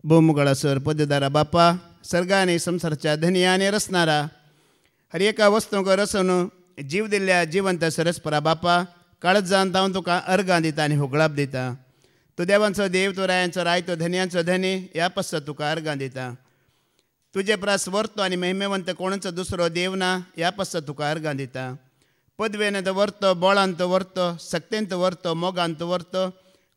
भूमुगळासर पददारा बापा सर्गा आनी संसाराच्या धनिया आनी रचणारा हर एका वस्तूंक रचून जीव दिल्ल्या जिवंत सरस्परा बापा काळज जावन हांव तुका अर्गां दिता आनी होगळाप दिता. तूं देवांचो देव, तूं रायांचो राय, तूं धन्यांचो धनी, ह्या पसत तुका अर्गां दिता. तुजे प्रास वर्तो आनी महिमेवंत कोणूच दुसरो देव ना, ह्या पसत तुका अर्गां दिता. पदवेन तूं व्हरतो, बोळान तूं व्हरतो, सक्तेन तूं व्हरतो, मोगान तूं व्हरतो,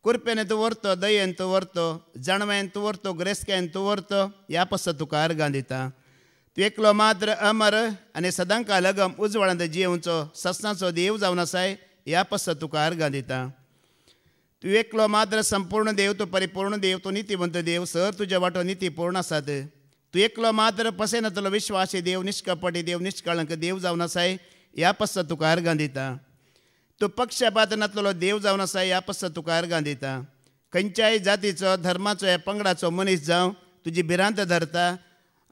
कुरपेन तूं व्हरतो, दयेन तूं व्हरतो, जाणवेन तूं व्हरतो, ग्रेस्क्यान तूं व्हरतो, ह्या पसत तुका अर्गां दिता. तूं एकलो मात्र अमर आनी सदांकाळ लगम उजवाडांत जियेवचो सस्नाचो देव जावन आसाय, ह्या पसत तुका अर्गां दिता. तूं एकलो मात्र संपूर्ण देव, तूं परिपूर्ण देव, तूं नितीवंत देव, सर तुजे वाटो नितीपूर्ण आसात. तूं एकलो मात्र पसेनातलो विश्वासी देव, निश्कपटी देव, निश्कळंक देव जावन आसाय, ह्या पसत तुका अर्गां दिता. तूं पक्षपात नासलेलो देव जावन आसाय, ह्या पसत तुका अर्गां दिता. खंयच्याय जातीचो धर्माचो ह्या पंगडाचो मनीस जावं तुजी भिरांत धरता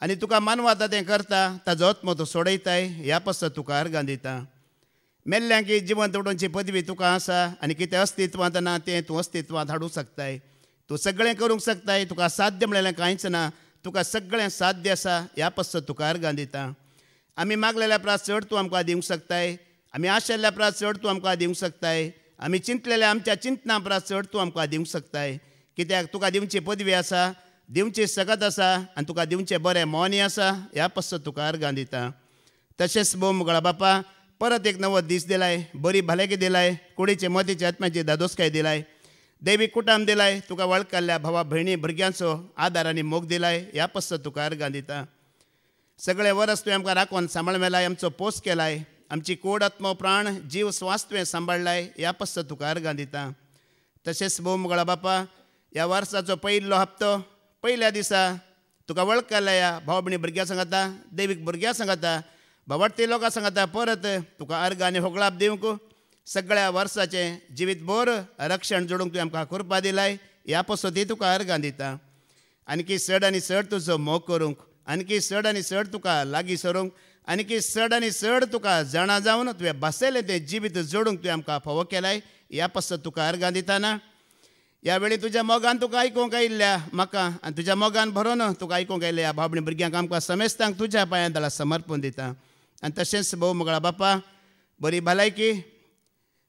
आनी तुका मानवाता तें करता, ताजो आत्मो तूं सोडयताय, ह्या पसत तुका अर्गां दिता. मेल्ल्यांक जिवंत उडोवची पदवी तुका आसा आनी कितें अस्तित्वांत ना तें तूं अस्तित्वांत हाडूंक शकताय. तूं सगळें करूंक शकताय, तुका साध्य म्हणलेलें कांयच ना, तुका सगळें साध्य आसा, ह्या पसत तुका अर्गां दिता. आमी मागलेल्या प्रास चड तूं आमकां दिवंक शकताय, आमी आशेल्ल्या प्रास चड तूं आमकां दिवंक शकताय, आमी चिंतलेल्या आमच्या चिंतना प्रास चड तूं आमकां दिवंक शकताय. कित्याक तुका दिवची पदवी आसा, दिवची सगत आसा आनी तुका दिवचें बरें मोनी आसा, ह्या पसत तुका अर्गां दिता. तशेंच भोवमुगळा बापा परत एक नवो दीस दिलाय, बरी भलायकी दिलाय, कुडीचे मोतीचे आत्म्याची दादोसकाय दिलाय, दैवीक कुटाम दिलाय, तुका वळखल्या भावा भयणी भुरग्यांचो आदार आनी मोग दिलाय, ह्या पसत तुका अर्गां दिता. सगळे वरस तुवें आमकां राखून सांबाळमेलाय, आमचो पोस केलाय, आमची कूड आत्मो प्राण जीव स्वास तुवें सांबाळलाय, ह्या पसत तुका अर्गां दिता. तशेंच भोवमुगळा बापा ह्या वर्साचो पयलो हप्तो पयल्या दिसा तुका वळखल्या ह्या भाव भयणी भुरग्यां सांगता, दैवीक भुरग्यां सांगता, भावार्थी लोकां सांगता, परत तुका अर्गां आनी होगळाप दिवंक सगळ्या वर्साचें जिवीत भर रक्षण जोडूंक तुवें आमकां कृपा दिलाय, ह्या पसती तुका अर्गां दिता. आनीकी चड आनी चड तुजो मोग करूंक, आनीकी चड आनी चड तुका लागीं सरूंक, आनीकी चड आनी चड तुका जाणा जावन तुवें बसयलें तें जिवीत जोडूंक तुवें आमकां फावो केलाय, ह्या पसत तुका अर्गां दितना. ह्या वेळी तुज्या मोगान तुका आयकूंक आयिल्ल्या म्हाका आनी तुज्या मोगान भरोवन तुका आयकूंक आयिल्ल्या भाव भयणी भुरग्यांक आमकां समेस्तांक तुज्या पांयां तळा समर्पण दिता. आनी तशेंच भोवमुगळा बापा बरी भलायकी,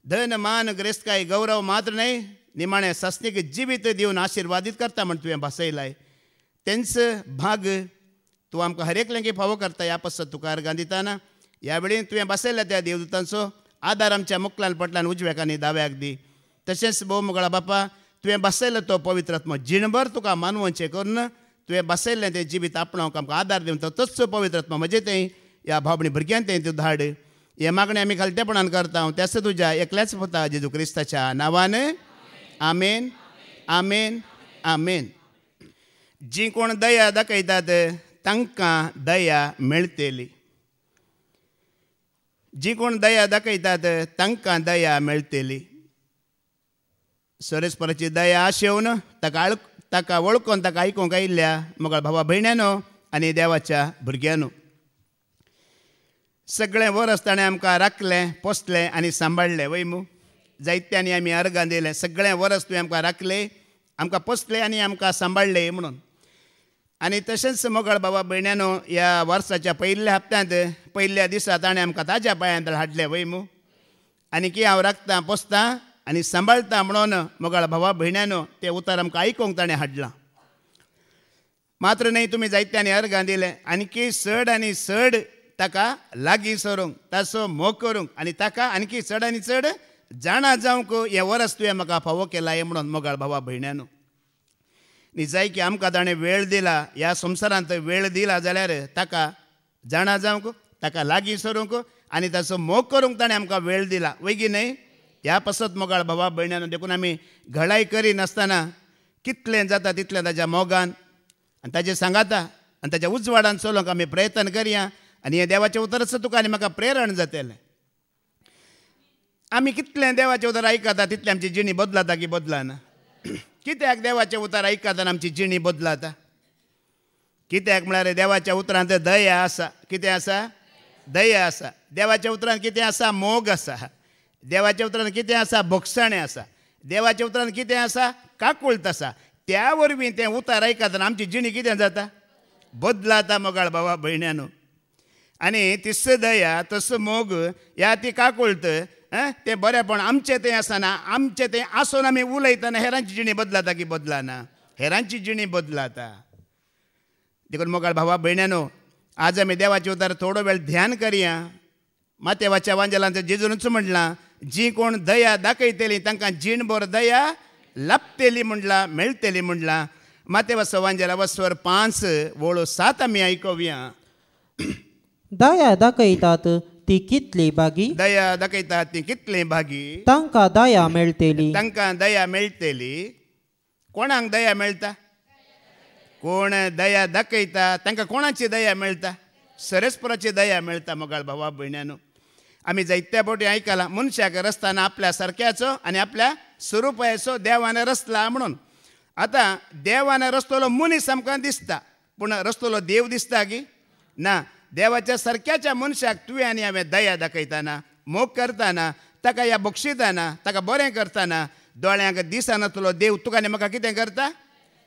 धन मान ग्रेस्तकाय गौरव मात्र न्हय, निमाणें सस्नीक जिवीत दिवन आशिर्वादीत करता म्हण तुवें बसयलाय. तेंच भाग तूं आमकां हर एकल्यांकी फावो करता, ह्या पसत तुका अर्गां दितना. ह्या वेळी तुवें बसयल्या त्या देवदूतांचो आदार आमच्या मुखल्यान पटल्यान उजव्याक आनी दाव्याक दी. तशेंच भोवमुगळा बापा तुवें बसयलो तो पवित्र आत्मो जिणभर तुका मानवचें करून तुवें बसयल्लें तें जिवीत आपणावंक आमकां आदार दिवन तोच पवित्र आत्मा म्हजें तें ह्या भाव भयणी भुरग्यांक तें तूं धाड. हे मागणें आमी खालतेपणान करता, हांव त्याच तुज्या एकल्याच पुता जेजू क्रिस्ताच्या नांवान. आमेन, आमेन, आमेन. जीं कोण दया दाखयतात तांकां दया मेळटली. जीं कोण दया दाखयतात तांकां दया मेळटली. सरस्पराची दया आशेवन ताका वळखून ताका आयकूंक आयिल्ल्या मोगळ भावा भयण्यांनो आनी देवाच्या भुरग्यांनो, सगळें वरस ताणें आमकां राखलें, पोसलें आनी सांबाळलें. वय मू जायत्यांनी आमी अर्गां दिलें, सगळें वरस तुवें आमकां राखलें, आमकां पोसलें आनी आमकां सांबाळलें म्हणून. आनी तशेंच मोगळ भावा भयण्यांनो ह्या वर्साच्या पयल्या हप्त्यांत पयल्या दिसा ताणें आमकां ताज्या पांयां तळ हाडलें. वय मू आनी की हांव राखतां, पोसतां आनी सांबाळटा म्हणून मोगळ भावा भयण्यांनो तें उतर आमकां आयकूंक ताणें हाडलां. मात्र न्हय, तुमी जायत्यांनी अर्गां दिलें, आनीकी चड आनी चड ताका लागीं सरूंक, ताचो मोग करूंक आनी ताका आनीकी चड आनी चड जाणा जावंक हें वरस तुवें म्हाका फावो केलाय म्हणून मोगळ भावा भयण्यांनो. न्ही जाय की आमकां ताणें वेळ दिला, ह्या संवसारांत वेळ दिला जाल्यार ताका जाणा जावंक, ताका लागीं सरूंक आनी ताचो मोग करूंक ताणें आमकां वेळ दिला. वयगी न्हय, ह्या पसत मोगळ भावा भयण्यांनो देखून आमी घडाय करिनासतना कितलें जाता तितलें ताज्या मोगान आनी ताजें सांगाता आनी ताज्या उजवाडान चलोवंक आमी प्रयत्न करया. आनी हें देवाचें उतरच तुका आनी म्हाका प्रेरण जातलें. आमी कितलें देवाचें उतर आयकता तितलें आमची जिणी बदलाता की बदलाना? कित्याक देवाचें उतर आयकता आनी आमची जिणी बदलाता? कित्याक म्हळ्यार देवाच्या उतरांत दया आसा. कितें आसा? दया आसा. देवाच्या उतरांत कितें आसा? मोग आसा. देवाच्या उतरांत कितें आसा? भोगसाणें आसा. देवाच्या उतरांत कितें आसा? काकुळट आसा. त्या वरवीं तें उतार आयकतना आमची जिणी कितें जाता बदलाता मोगाळ भावा भयण्यानो. आनी तिस्स दया तस मोग ह्या ती काकुळत तें बरेंपण आमचें तें आसना, आमचें तें आसून आमी उलयतना हेरांची जिणी बदलाता की बदलाना, हेरांची जिणी बदलाता. देखून मोगाळ भावा भयण्यानो, आज आमी देवाचे उतार थोडो वेळ ध्यान करया. मातेवाच्या वांजलांत जेजूनच म्हणलां, जी कोण दया दाखयतली तांकां जीणभर दया लाभतेली म्हणला, मेळटली म्हणलां. मातेवाचो वांजला वस्वर 5 वळो 7 आमी आयकुया. दया दाखयतात ती कितली भागी, दया दाखयतात ती कितली भागी, तांकां दया मेळटली. तांकां दया मेळटली. कोणाक दया मेळटा? कोण दया दाखयता तांकां कोणाची दया मेळटा? सरस्पराची दया मेळटा. मोगाळ भावा भयण्यानो, आमी जायत्या फावटी आयकलां मनशाक रस्ताना आपल्या सारक्याचो आनी आपल्या स्वरुपाचो देवान रचला म्हणून. आतां देवान रचतलो मनीस आमकां दिसता, पूण रचतलो देव दिसता की ना. देवाच्या सारक्याच्या मनशाक तुवें आनी हांवें दया दाखयतना, मोग करतना, ताका ह्या बक्षिताना, ताका बरें करतना दोळ्यांक दिसनातलो देव तुका आनी म्हाका कितें करता?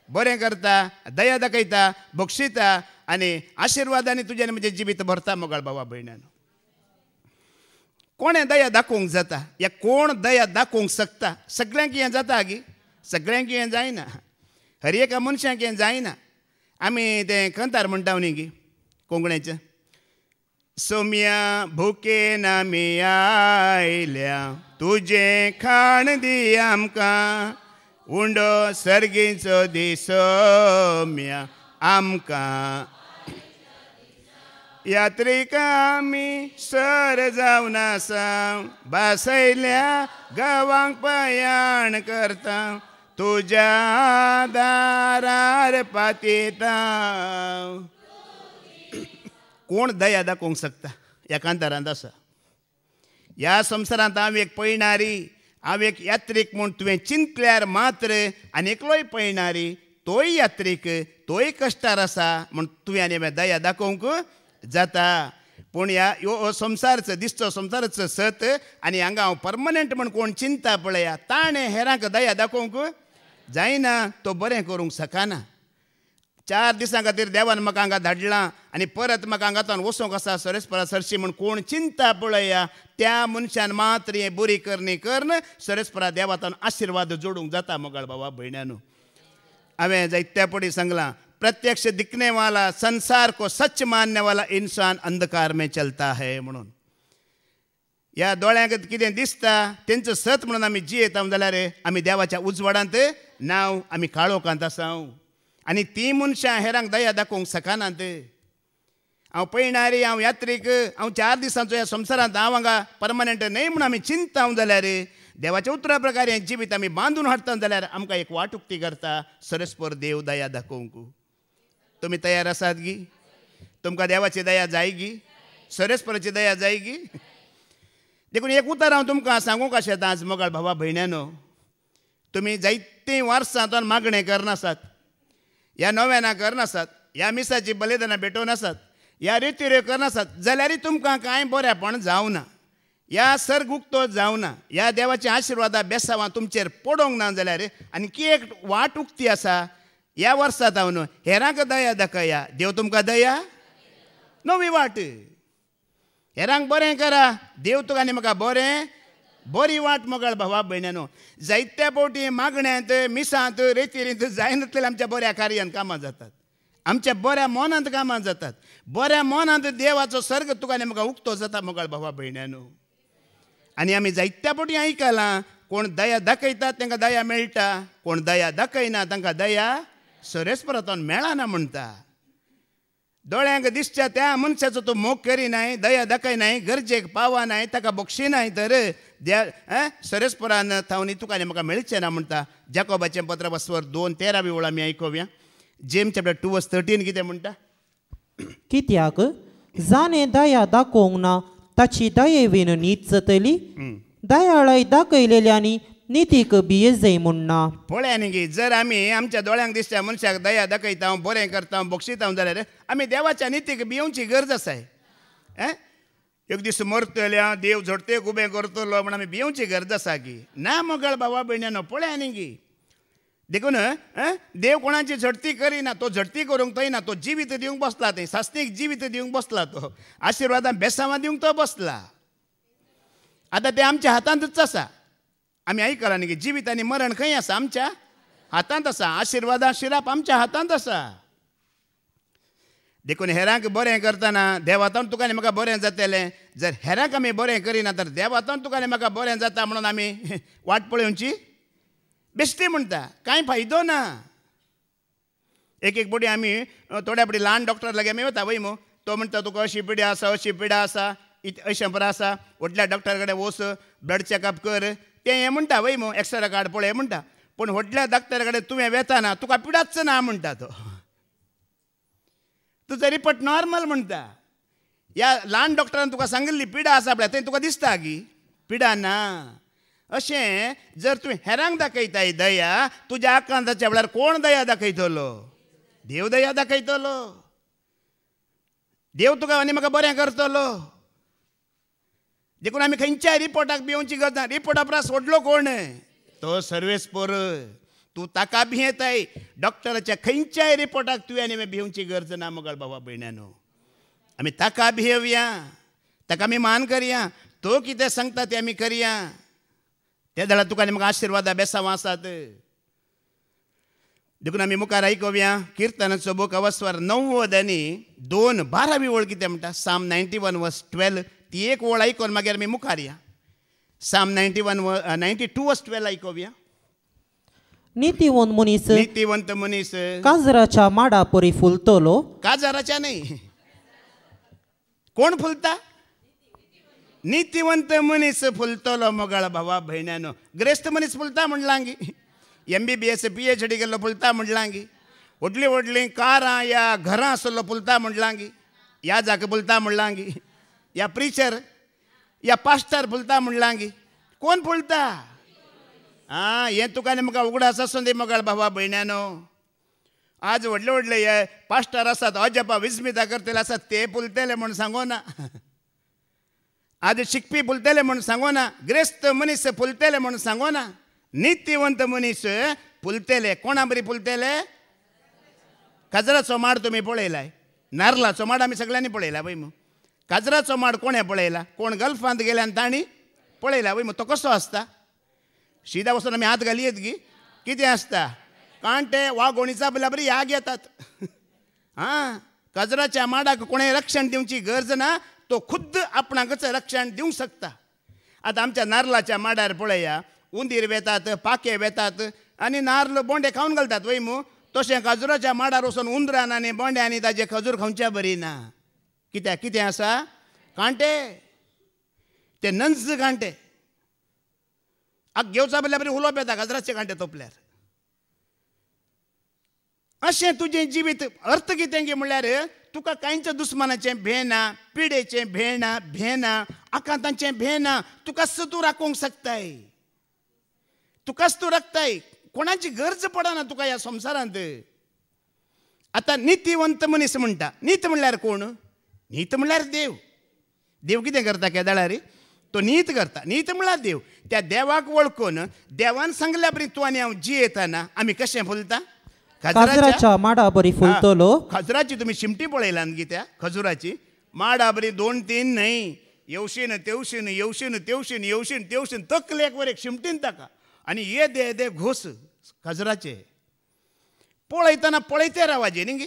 बरें करता, दया दाखयता, बक्षिता आनी आशिर्वादांनी तुजें म्हजें जिवीत भरता. मोगाळ भावा भयण्यानो, कोणें दया दाखोवंक जाता? या कोण दया दाखोवंक शकता? सगळ्यांक हें जाता गी? सगळ्यांक हें जायना. हर एका मनशाक हें जायना. आमी तें कंतार म्हणटा न्ही गी कोंकणीचें, सोम्या भुकेन आमी आयल्या, तुजें खाण दी आमकां, उंडो सर्गीचो दी सोम्या आमकां. यात्रिका आमी सर जावन आसा, बासयल्या गांवांक पयाण करता, तुज्या दारार पातयता. कोण दया दाखोवंक शकता? ह्या कांतारांत आसा. ह्या संवसारांत हांव एक पळयणारी, हांव एक यात्रीक म्हूण तुवें चिंतल्यार मात्र आनी एकलोय पळयणारी, तोय यात्रीक, तोय कश्टार आसा म्हूण तुवें आनी हांवें दया दाखोवंक जाता. पूण ह्यो संवसारचो दिसचो संवसारचो सत आनी हांगा हांव परमनंट म्हूण कोण चिंता पळया, ताणें हेरांक दया दाखोवंक जायना, तो बरें करूंक शकना. 4 दिसां खातीर देवान म्हाका हांगा धाडलां आनी परत म्हाका हांगांतल्यान वचूंक आसा सरस्परा सरशी म्हूण कोण चिंता पळया, त्या मनशान मात्र हें बरी करणी करन सरस्परा देवातान आशिर्वाद जोडूंक जाता. मोगाळ भावा भयण्यानो, हांवें जायत्या फावटी सांगलां, प्रत्यक्ष दिखने वाला संसार को सच मानने वाला इंसान अंधकार में चलता है म्हणून. ह्या दोळ्यांक कितें दिसता तेंचो सत म्हणून आमी जियेता जाल्यार आमी देवाच्या उजवाडांत नांव आमी काळोखांत आसा. आनी ती मनशां हेरांक दया दाखोवंक शकनात. हांव पळयणारी, हांव यात्रीक, हांव 4 दिसांचो ह्या संवसारांत, हांव हांगा परमनंट न्हय म्हूण आमी चिंता जाल्यार देवाच्या उतरा प्रकार हें जिवीत आमी बांदून हाडटा जाल्यार आमकां एक वाटुक्ती करता सरस्पर देव दया दाखोवंक. तुमी तयार आसात गी? तुमकां देवाची दया जाय गी? सरस्पराची दया जाय गी? देखून एक उतर हांव तुमकां सांगूंक आशेता आज मोगाळ भावा भयण्यानो, तुमी जायतीं वर्सां मागणें करनासात, ह्या नव्याना करनासात, ह्या मिसाची बलिदानां भेटोवन आसात, ह्या रितीऱ्यो करनासात जाल्यार तुमकां कांय बरेंपण जावना, ह्या सर्ग उक्तो जावना, ह्या देवाची आशिर्वादा बेसांवां तुमचेर पडोवंक ना जाल्यार आनी एक वाट उक्ती आसा. ह्या वर्सांत हांव न्हू हेरांक दया दाखया, देव तुमकां दया नवी वाट. हेरांक बरें करा, देव तुका आनी म्हाका बरी वाट. मोगाळ भावा भयण्यानो, जायत्या फावटी मागण्यांत, मिसांत, रेतीरींत जायनातलें आमच्या बऱ्या कार्यान कामां जातात, आमच्या बऱ्या मोनांत कामां जातात. बऱ्या मोनांत देवाचो सर्ग तुका आनी म्हाका उक्तो जाता. मोगाळ भावा भयण्यानो, आनी आमी जायत्या फावटी आयकलां, कोण दया दाखयता तांकां दया मेळटा, कोण दया दाखयना तांकां दया सरस्परांतल्यान मेळना म्हणटा. दोळ्यांक दिसच्या त्या मनशाचो तूं मोग करिनाय, दया दाखयनाय, गरजेक पावनाय, ताका बक्षिनाय तर सरस्परान थावनी तुका आनी म्हाका मेळचें ना म्हणटा. जाकोबाचें पत्र वस्वर 2:13 वळ आमी आयकुया. जेम्स चॅप्टर 2:13 कितें म्हणटा? कित्याक जाणें दया दाखोवंक ना ताची दयेवेन नीत जातली, दयाळय दाखयलेल्यांनी नितीक बियेजय म्हणना. पळया न्ही गे, जर आमी आमच्या दोळ्यांक दिसच्या मनशाक दया दाखयता, बरें करता, बक्षिता जाल्यार आमी देवाच्या नितीक भियोवची गरज आसा. एक दीस मरतल्या देव झडतेक उबें करतलो म्हण आमी भियोवची गरज आसा की ना? मोगाळ भावा भयण्यानो, पळया न्ही गे, देखून देव कोणाची झडती करिना, तो झडती करूंक थंय ना, तो जिवीत दिवंक बसला थंय, सासणीक जिवीत दिवंक बसला, तो आशिर्वादां बेसांवां दिवंक तो बसला. आतां ते आमच्या हातांतच आसा. आमी आयकलां न्ही की जिवीत आनी मरण खंय आसा, आमच्या हातांत आसा. आशिर्वादां शिराप आमच्या हातांत आसा. देखून हेरांक बरें करतना देवातान तुका आनी म्हाका बरें जातलें. जर हेरांक आमी बरें करिना तर देवातान तुका आनी म्हाका बरें जाता म्हणून आमी वाट पळोवची बेश्टी म्हणटा, कांय फायदो ना. एक बडी आमी थोड्या बडी ल्हान डॉक्टर लागीं आमी वता वय मू, तो म्हणटा तुका अशी पिड्या आसा, अशी पिडा आसा, अशें बरें आसा, व्हडल्या डॉक्टर कडेन वच, ब्लड चॅकअप कर, तें हें म्हणटा वय मू, एक्सरे काड पळय म्हणटा. पूण व्हडल्या डॉक्टर कडेन तुवें वेताना तुका पिडाच ना म्हणटा तो. तुजो रिपोर्ट नॉर्मल म्हणटा. ह्या ल्हान डॉक्टरान तुका सांगिल्ली पिडा आसा पळय, थंय तुका दिसता की पिडा ना. अशें जर तुवें हेरांक दाखयताय दया, तुज्या आकांताच्या वेळार कोण दया दाखयतलो? देव दया दाखयतलो. देव तुका आनी म्हाका बरें करतलो. देखून आमी खंयच्याय रिपोर्टाक भिवची गरज ना. रिपोर्टा परस व्हडलो कोण? तो सर्वेस्पर. तूं ताका भियेताय. डॉक्टराच्या खंयच्याय रिपोर्टाक तुवें आनी भिवची गरज ना मोगाळ भावा भयण्यानो. आमी ताका भियेवया, ताका आमी मान करया, तो कितें सांगता तें आमी करया. त्या वेळार तुका आनी म्हाका आशिर्वादां बेसांवां आसात. देखून आमी मुखार आयकुया किर्तनाचो बूक अवस्वर 90 आनी 2 12वी ओळ कितें म्हणटा. साम 91 वर्स 12. ती एक ओळ आयकून मागीर आमी मुखार या. साम 92 वर्स 12 आयकुया. नीतिवंत मनीस काजराच्या माडा परी फुलतलो. काजराच्या नाही, कोण फुलता? नीतिवंत मनीस फुलतलो मोगाळ भावा भयण्यानो. ग्रेस्त मनीस फुलता म्हणलांगी, MBBS PhD केल्लो फुलता म्हणलांगी, व्हडली व्हडली कारां या घरां आसलो फुलता म्हणलांगी, या जाका फुलता म्हणलांगी, या प्रिचर या पास्टर फुलता म्हणलांगी. कोण फुलता? हें तुका आनी म्हाका उगडास आसूं दी मोगाळ भावा भयण्यानो. आज व्हडले व्हडले हे पास्टर आसात, अजपा विस्मिता करतले आसात, ते फुलतले म्हूण सांगो ना. आज शिकपी फुलतले म्हूण सांगो ना. ग्रेस्त मनीस फुलतले म्हूण सांगो ना. नीतिवंत मनीस फुलतले. कोणा बरी फुलतले? काजराचो माड तुमी पळयलाय, नारळाचो माड आमी सगळ्यांनी पळयला वय मू. काजराचो माड कोणें पळयला? कोण गल्फांत गेल्या आनी तांणी पळयला वय मू. तो कसो आसता? शिदा वचून आमी हात घालयत गी, कितें आसता? कांटे वाघोणीचा बरी याग येतात. काजराच्या माडाक कोणें रक्षण दिवची गरज ना, तो खुद्द आपणाकच रक्षण दिवंक शकता. आतां आमच्या नारळाच्या माडार पळया, उंदीर वेतात, पाके वेतात आनी नारळ बोंडे खावन घालतात वय मू. तशें काजराच्या माडार वचून उंदरान आनी बोंड्यांनी ताजे खजूर खावच्या बरी ना. कित्याक? कितें आसा? कांटे. ते नंज कांटे. घेवचा बरी उलोवप येता काजराचे कांटे तोपल्यार. अशें तुजें जिवीत अर्थ कितें गे म्हणल्यार तुका कांयच्या दुस्मानाचें भेना, पिडेचें भेना, आकांताचें भेना. तुकाच तूं राखूंक शकताय. तुकाच तूं राखताय. कोणाची गरज पडना तुका ह्या संवसारांत. आतां नीतिवंत मनीस म्हणटा. नीत म्हणल्यार कोण? नीत म्हणल्यार देव. देव कितें करता केदाळार? तो नीत करता. नीत म्हणल्यार देव. त्या देवाक वळखून देवान सांगल्या बरी तूं आनी हांव जियेताना आमी कशें फुलता? काजराच्या माडा बरी फुलतलो. खजराची तुमी शिमटी पळयला न्ही त्या खजुराची माडा बरी 2-3 न्हय, येवशीन तेवशीन येवशीन तेवशीन येवशीन तेवशीन तकलेक वर एक शिमटीन ताका आनी ये घोस खजराचे पळयतना पळयते रावाजे न्ही.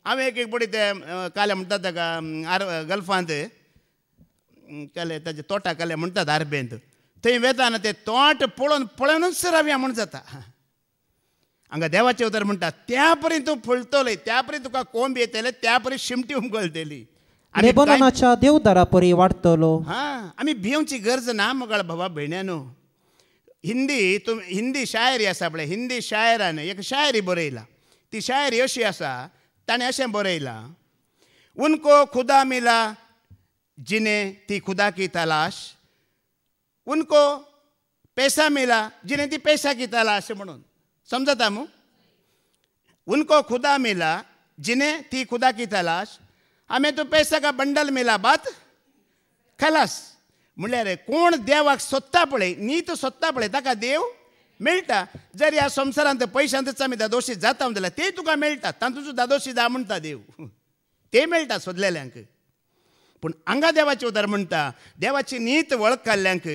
हांवें एक बडी ते काले म्हणटात ताका गल्फांत केले ताजे तोटा केले म्हणटात आरबेंत. थंय वेताना ते तोट पळोवनूच रावया म्हण जाता. हांगा देवाचे उतर म्हणटा त्या परी तूं फुलतले, त्या परी तुका कोंब येतले, त्या परी शिमटी उमगळटली. लेबनोनाच्या देवदारा परी वाडतलो. आमी भिवची गरज ना मोगाळ भावा भयण्यानो. हिंदी शायरी आसा पळय, हिंदी शायरान एक शायरी बरयला. ती शायरी अशी आसा, ताणें अशें बरयलां, उनको खुदा मिला जिन्हें थी खुदा की तलाश, उनको पैसा मिला जिन्हें थी पैसा की तलाश म्हणून. समजता मू? उनको खुदा मिला जिन्हें थी खुदा की तलाश, हमें तो पैसा का बंडल मिला बात खलास. म्हणल्यार कोण देवाक सोदता पळय, नीत सोदता पळय, ताका देव मेळटा. जर ह्या संवसारांत पयशांतच आमी दादोशी जाता जाल्यार ते तुका मेळटा. तातूंत तूं दादोशी जा म्हणटा देव, ते मेळटा सोदलेल्यांक. पूण हांगा देवाचें उदार म्हणटा, देवाची नीत वळख काडल्यांक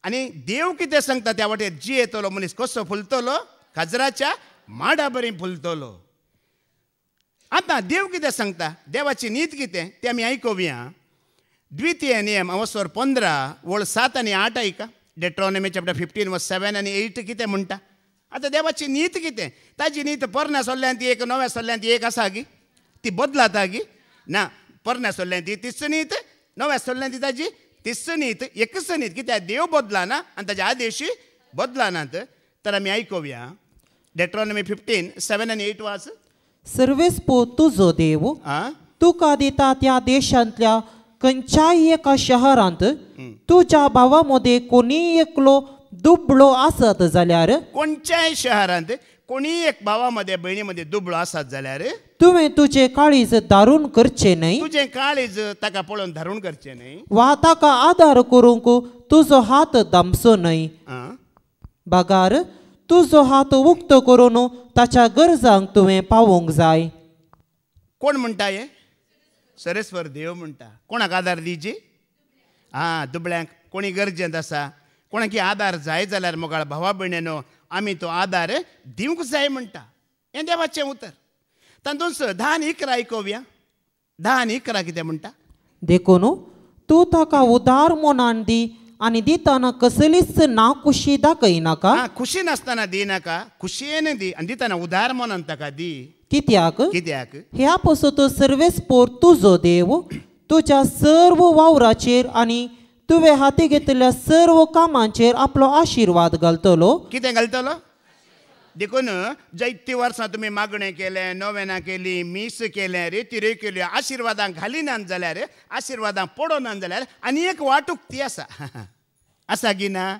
आनी देव कितें सांगता त्या वाटेर जी येतलो मनीस कसो फुलतलो, काजराच्या माडा बरी फुलतलो. आतां देव कितें सांगता, देवाची नीत कितें तें आमी आयकुया. द्वितीय नियम अवसर 15 वळ 7 आनी 8 ऐका. डेट्रॉनॉमी चॅप्टर 15 वर्स 7 आनी 8 कितें म्हणटा. आतां देवाची नीत कितें, ताजी नीत पोरण्या सोल्ल्यान ती एक, नव्या सोल्ल्यान ती एक आसा गी, ती बदलाता गी ना. पोरण्या सोल्ल्यान ती तिस्स नीत, नव्या सोल्ल्यान ती ताजी तिस्स नीत, एकच नीत. कित्याक देव बदलाना आनी ताजे आदेश बदलानात. तर आमी आयकुया. डेट्रॉनॉमी 15 7 आनी 8 वाच. सर्वेस्पो तुजो देव तुका दिता त्या देशांतल्या खंयच्याय एका शहरांत तुज्या भावामध्ये कोणी एकलो दुबळो आसत जाल्यार, कोणच्याय शहरांत कोणी एक भावामध्ये बहिणीमध्ये दुबळो आसत जाल्यार तुवें तुजें काळीज दारून करचें न्हय, तुजें काळीज ताका पळोवन धारून करचें न्हय, वा ताका आदार करूंक तुजो हात दामचो न्हय. बागार तुजो हात उक्तो करून ताच्या गरजांक तुवें पावोवंक जाय. कोण म्हणटा हे? सरेस्वर देव म्हणटा. कोणाक आदार दिवचे? दुबळ्यांक. कोणी गरजेंत आसा, कोणाकी आदार जाय जाल्यार मोगाळ भावा भयणेनो आमी तो आदार दिवंक जाय म्हणटा. हें देवाचें उतर. तातूंत 10 आनी 11 आयकुया. 10 आनी 11 कितें म्हणटा. देखून तूं ताका उदार मोनान दी आनी दितना कसलीच नाखुशी दाखयनाका. खुशी नासतना दिनाका, खुशयेन दी आनी दितना उदार मोनान ताका दी. कित्याक कित्याक ह्या पासून तो सर्वेस्पोर तुजो देव तुज्या सर्व वावराचेर आनी तुवें हाती घेतलेल्या सर्व कामांचेर आपलो आशिर्वाद घालतलो. कितें घालतलो? देखून जायतीं वर्सां तुमी मागणें केलें, नोवेनां केलीं, मीस केलें, रेती केल्यो, आशिर्वादांक घालिनात जाल्यार, आशिर्वादांक पडोनात जाल्यार आनी एक वाटूक ती आसा. आसा की ना?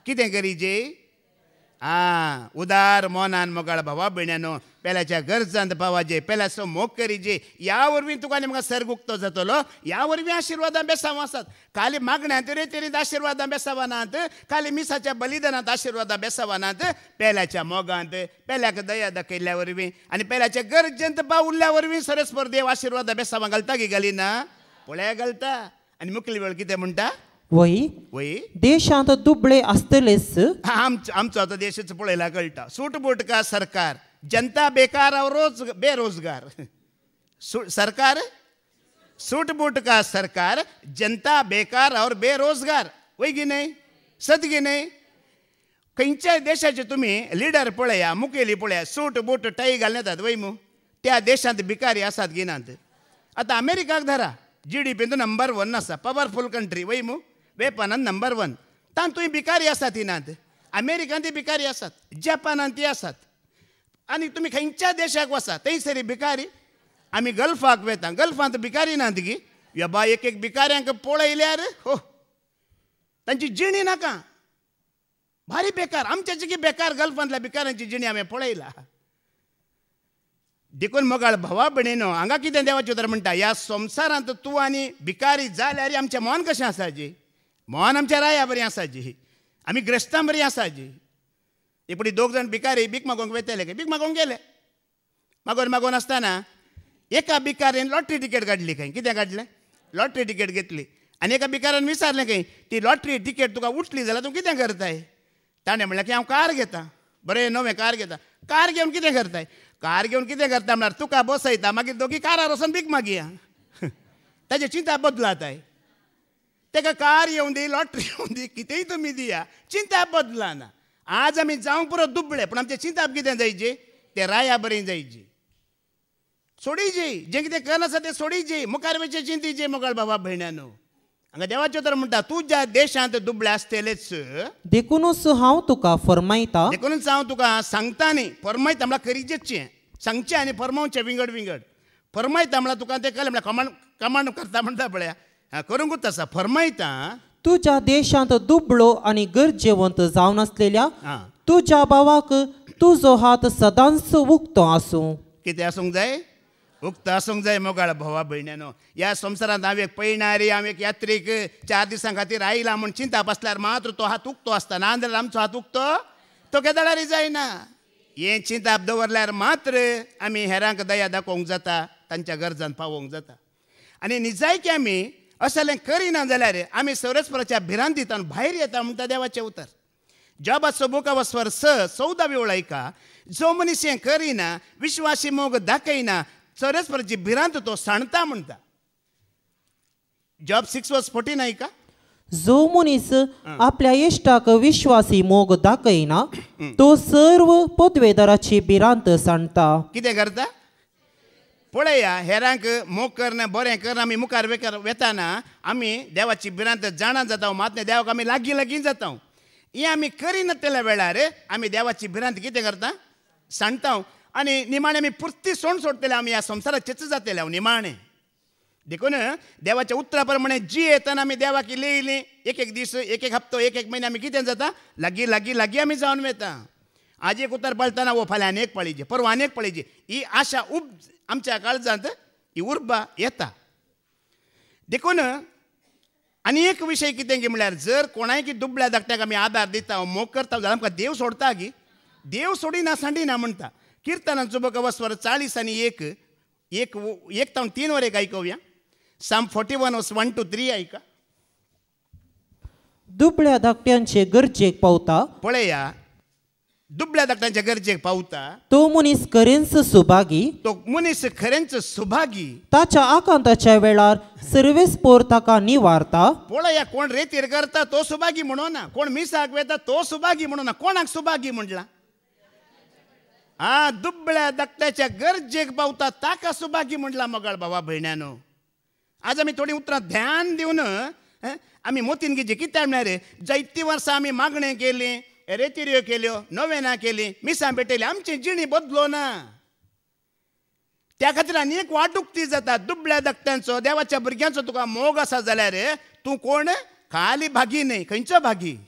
कितें करीजे? उदार मोनान मोगाळ भावा भयण्यानो पेल्याच्या गरजांत पावाजे, पेल्याचो मोग करीजे. ह्या वरवीं तुका आनी म्हाका सर्ग उक्तो जातलो. ह्या वरवीं आशिर्वादां बेसांव आसात. खाली मागण्यांत रेतीरीत आशिर्वादां बेसावनात, खाली मिसाच्या बलिदानांत आशिर्वादां बेसावनात. पेल्याच्या मोगांत, पेल्याक दया दाखयल्ल्या वरवीं आनी पेल्याच्या गरजेंत पावुल्ल्या वरवीं सरस्पर देव आशिर्वादां बेसावां घालता की घालिना? पळया घालता. आनी मुखली वेळ कितें म्हणटा? वय देशांत दुबळे आसतलेच. आमचो आतां देशच पळयला कळटा. सूटबूट का सरकार, जनता बेकार और बेरोजगार. सरकार सूटबूट का सरकार, जनता बेकार और बेरोजगार. वय की नाही? सत की नाही? खंयच्याय देशाचे तुम्ही लिडर पळया, मुखेली पळया, सूट बूट टाय घालून येतात वय मू. त्या देशांत भिकारी आसात गिनात. आतां अमेरिकाक धरा, GDP नंबर 1 आसा, पॉवरफुल कंट्री वय मू, वेपनान नंबर 1. तांतूय भिकारी आसात हिनात. अमेरिकान ती भिकारी आसात, जपानान ती आसात. आनी तुमी खंयच्या देशाक वसा थंयसरी भिकारी. आमी गल्फाक वेता, गल्फांत भिकारी नात गी. ह्या बाय एक भिकाऱ्यांक पळयल्यार हो तांची जिणी नाका, भारी बेकार. आमच्याची की बेकार गल्फांतल्या भिकाऱ्यांची जिणी आमी पळयला. देखून मोगाळ भावा भयणीनो हांगा कितें देवाचें उतर म्हणटा, ह्या संवसारांत तूं आनी भिकारी जाल्यार आमचें मन कशें आसा जी? मन आमच्या राया बरीं आसा जी, आमी ग्रेस्तां बरीं आसा जी. एपडी 2 जाण भिकारी भीक मागोंक वेतले, भीक मागोंक गेले. मागोन आसतना एका भिकारीन लॉटरी तिकेट काडली. खंय कितें काडलें? लॉटरी तिकेट घेतली. आनी एका भिकाऱ्यान विचारलें खंय ती लॉटरी तिकेट तुका उठली जाल्यार तूं कितें करताय? ताणें म्हणलें की हांव कार घेता, बरें नवें कार घेता. कार घेवन कितें करताय? कार घेवन कितें करता म्हळ्यार तुका बसयता, मागीर दोगी कारार वचून भीक मागया. ताची चिंता बदलाताय. ताका कार येवन दी, लॉटरी येवन दी, कितेंय तुमी दिया, चिंता बदलाना. आज आमी जावंक पुरो दुबळे, पूण आमचें चिंता कितें जायची? तें राया बरीं जायची. सोडीची, जें कितें करनासा तें सोडीची, मुखार वयचे चिंतीची मोगाळ भावा भयण्यानो. हांगा देवाचें उतर म्हणटा, तुज्या देशांत दुबळे आसतलेच. देखूनच हांव तुका फरमायता. देखूनच हांव तुका सांगता न्ही, फरमायता म्हळ्यार करीचें, सांगचें आनी फरमावचें विंगड विंगड. फरमायता म्हळ्यार तुका तें कळ्ळें म्हळ्यार कमांड करता म्हणटा पळया, करूंकूच आसा. फरमायता तुज्या देशांत दुबळो आनी गरजेवंत जावन आसलेल्या तुज्या भावाक तुजो हात सदांच उक्तो आसूं. कितें आसूंक जाय? उक्तो आसूंक जाय मोगाळ भावा भयण्यानो. ह्या संवसारांत हांव एक पळयणारी, हांव एक यात्रेक 4 दिसां खातीर आयला म्हूण चिंता बसल्यार मात्र तो हात उक्तो आसता, ना जाल्यार आमचो हात उक्तो तो केदारी जायना. हें चिंताप दवरल्यार मात्र आमी हेरांक दया दाखोवंक जाता, तांच्या गरजांत पावोवंक जाता. आनी निजायकी आमी असलें करिना जाल्यार आमी सरस्वराच्या भिरांतींतल्यान भायर येता म्हणटा देवाचें उतर. जॉबाचो बुकावस्वर 6:14 ओळ ऐका. जो मनीस हें करिना, विश्वासी मोग दाखयना, सरस्वराची भिरांत तो सांडता म्हणटा. जॉब 6:14 ऐका. जो मनीस आपल्या इश्टाक विश्वासी मोग दाखयना तो सर्व पदवेदाराची भिरांत सांडता. कितें करता पळया. हेरांक मोग करना, बरें करना, आमी मुखार वेताना आमी देवाची भिरांत जाणा जाता. मात देवाक आमी लागीं लागीं जाता. हें आमी करिनातल्या वेळार आमी देवाची भिरांत कितें करता, सांडता. आनी निमाणें आमी पुर्ती सोडटले. आमी ह्या संवसारात चिच जातले हांव निमाणें. देखून देवाच्या उतरा प्रमाणे जी येतना आमी देवाक इल्ली एक एक दीस, एक एक हप्तो, एक एक म्हयने आमी कितें जाता, लागीं लागीं लागीं आमी जावन वता. आज एक उतर पळताना वो फाल्यां आनी एक पळयचे, परवा आनी एक पळयचे. ही आशा आमच्या काळजांत ही उर्बा येता. देखून आनी एक विशय कितें गे म्हळ्यार जर कोणाय की दुबळ्या धाकट्याक आमी आदार दिता, मोग करता जाल्यार आमकां देव सोडता गी. देव सोडिना सांडिना म्हणटा. किर्तनांचो बुकावस्वर 40:1-3 वर ऐकूया. Psalm 41:1-3 ऐका. दुबळ्या धाकट्यांचे गरजेक पावता. पळया, दुबळ्या धाकट्यांच्या गरजेक पावता. तो मनीस खरेंच सुभागी. तो मनीस खरेंच सुभागी. ताच्या आकांताच्या वेळार सर्वेस्पोर ताका निवारता. पळया, कोण रेतीर करता तो सुभागी म्हणूना, कोण मिसाक वेता तो सुभागी म्हणूना. कोणाक सुभागी म्हणला? दुबळ्या धाकट्याच्या गरजेक पावता ताका सुभागी म्हणला. मोगाळ भावा भयण्यानो, आज आमी थोडी उतरां ध्यान दिवन आमी मोतीन घेवचे. कित्याक म्हळ्यार जायतीं वर्सां आमी मागणें केलीं, रेतिऱ्यो केल्यो, नोवेनां केलीं, मिसां भेटयलीं, आमची जिणी बदलो ना. त्या खातीर आनी एक वाटुकती जाता. दुबळ्या धाकट्यांचो, देवाच्या भुरग्यांचो तुका मोग आसा जाल्यार तूं कोण? खाली भागी न्हय. खंयचो भागी?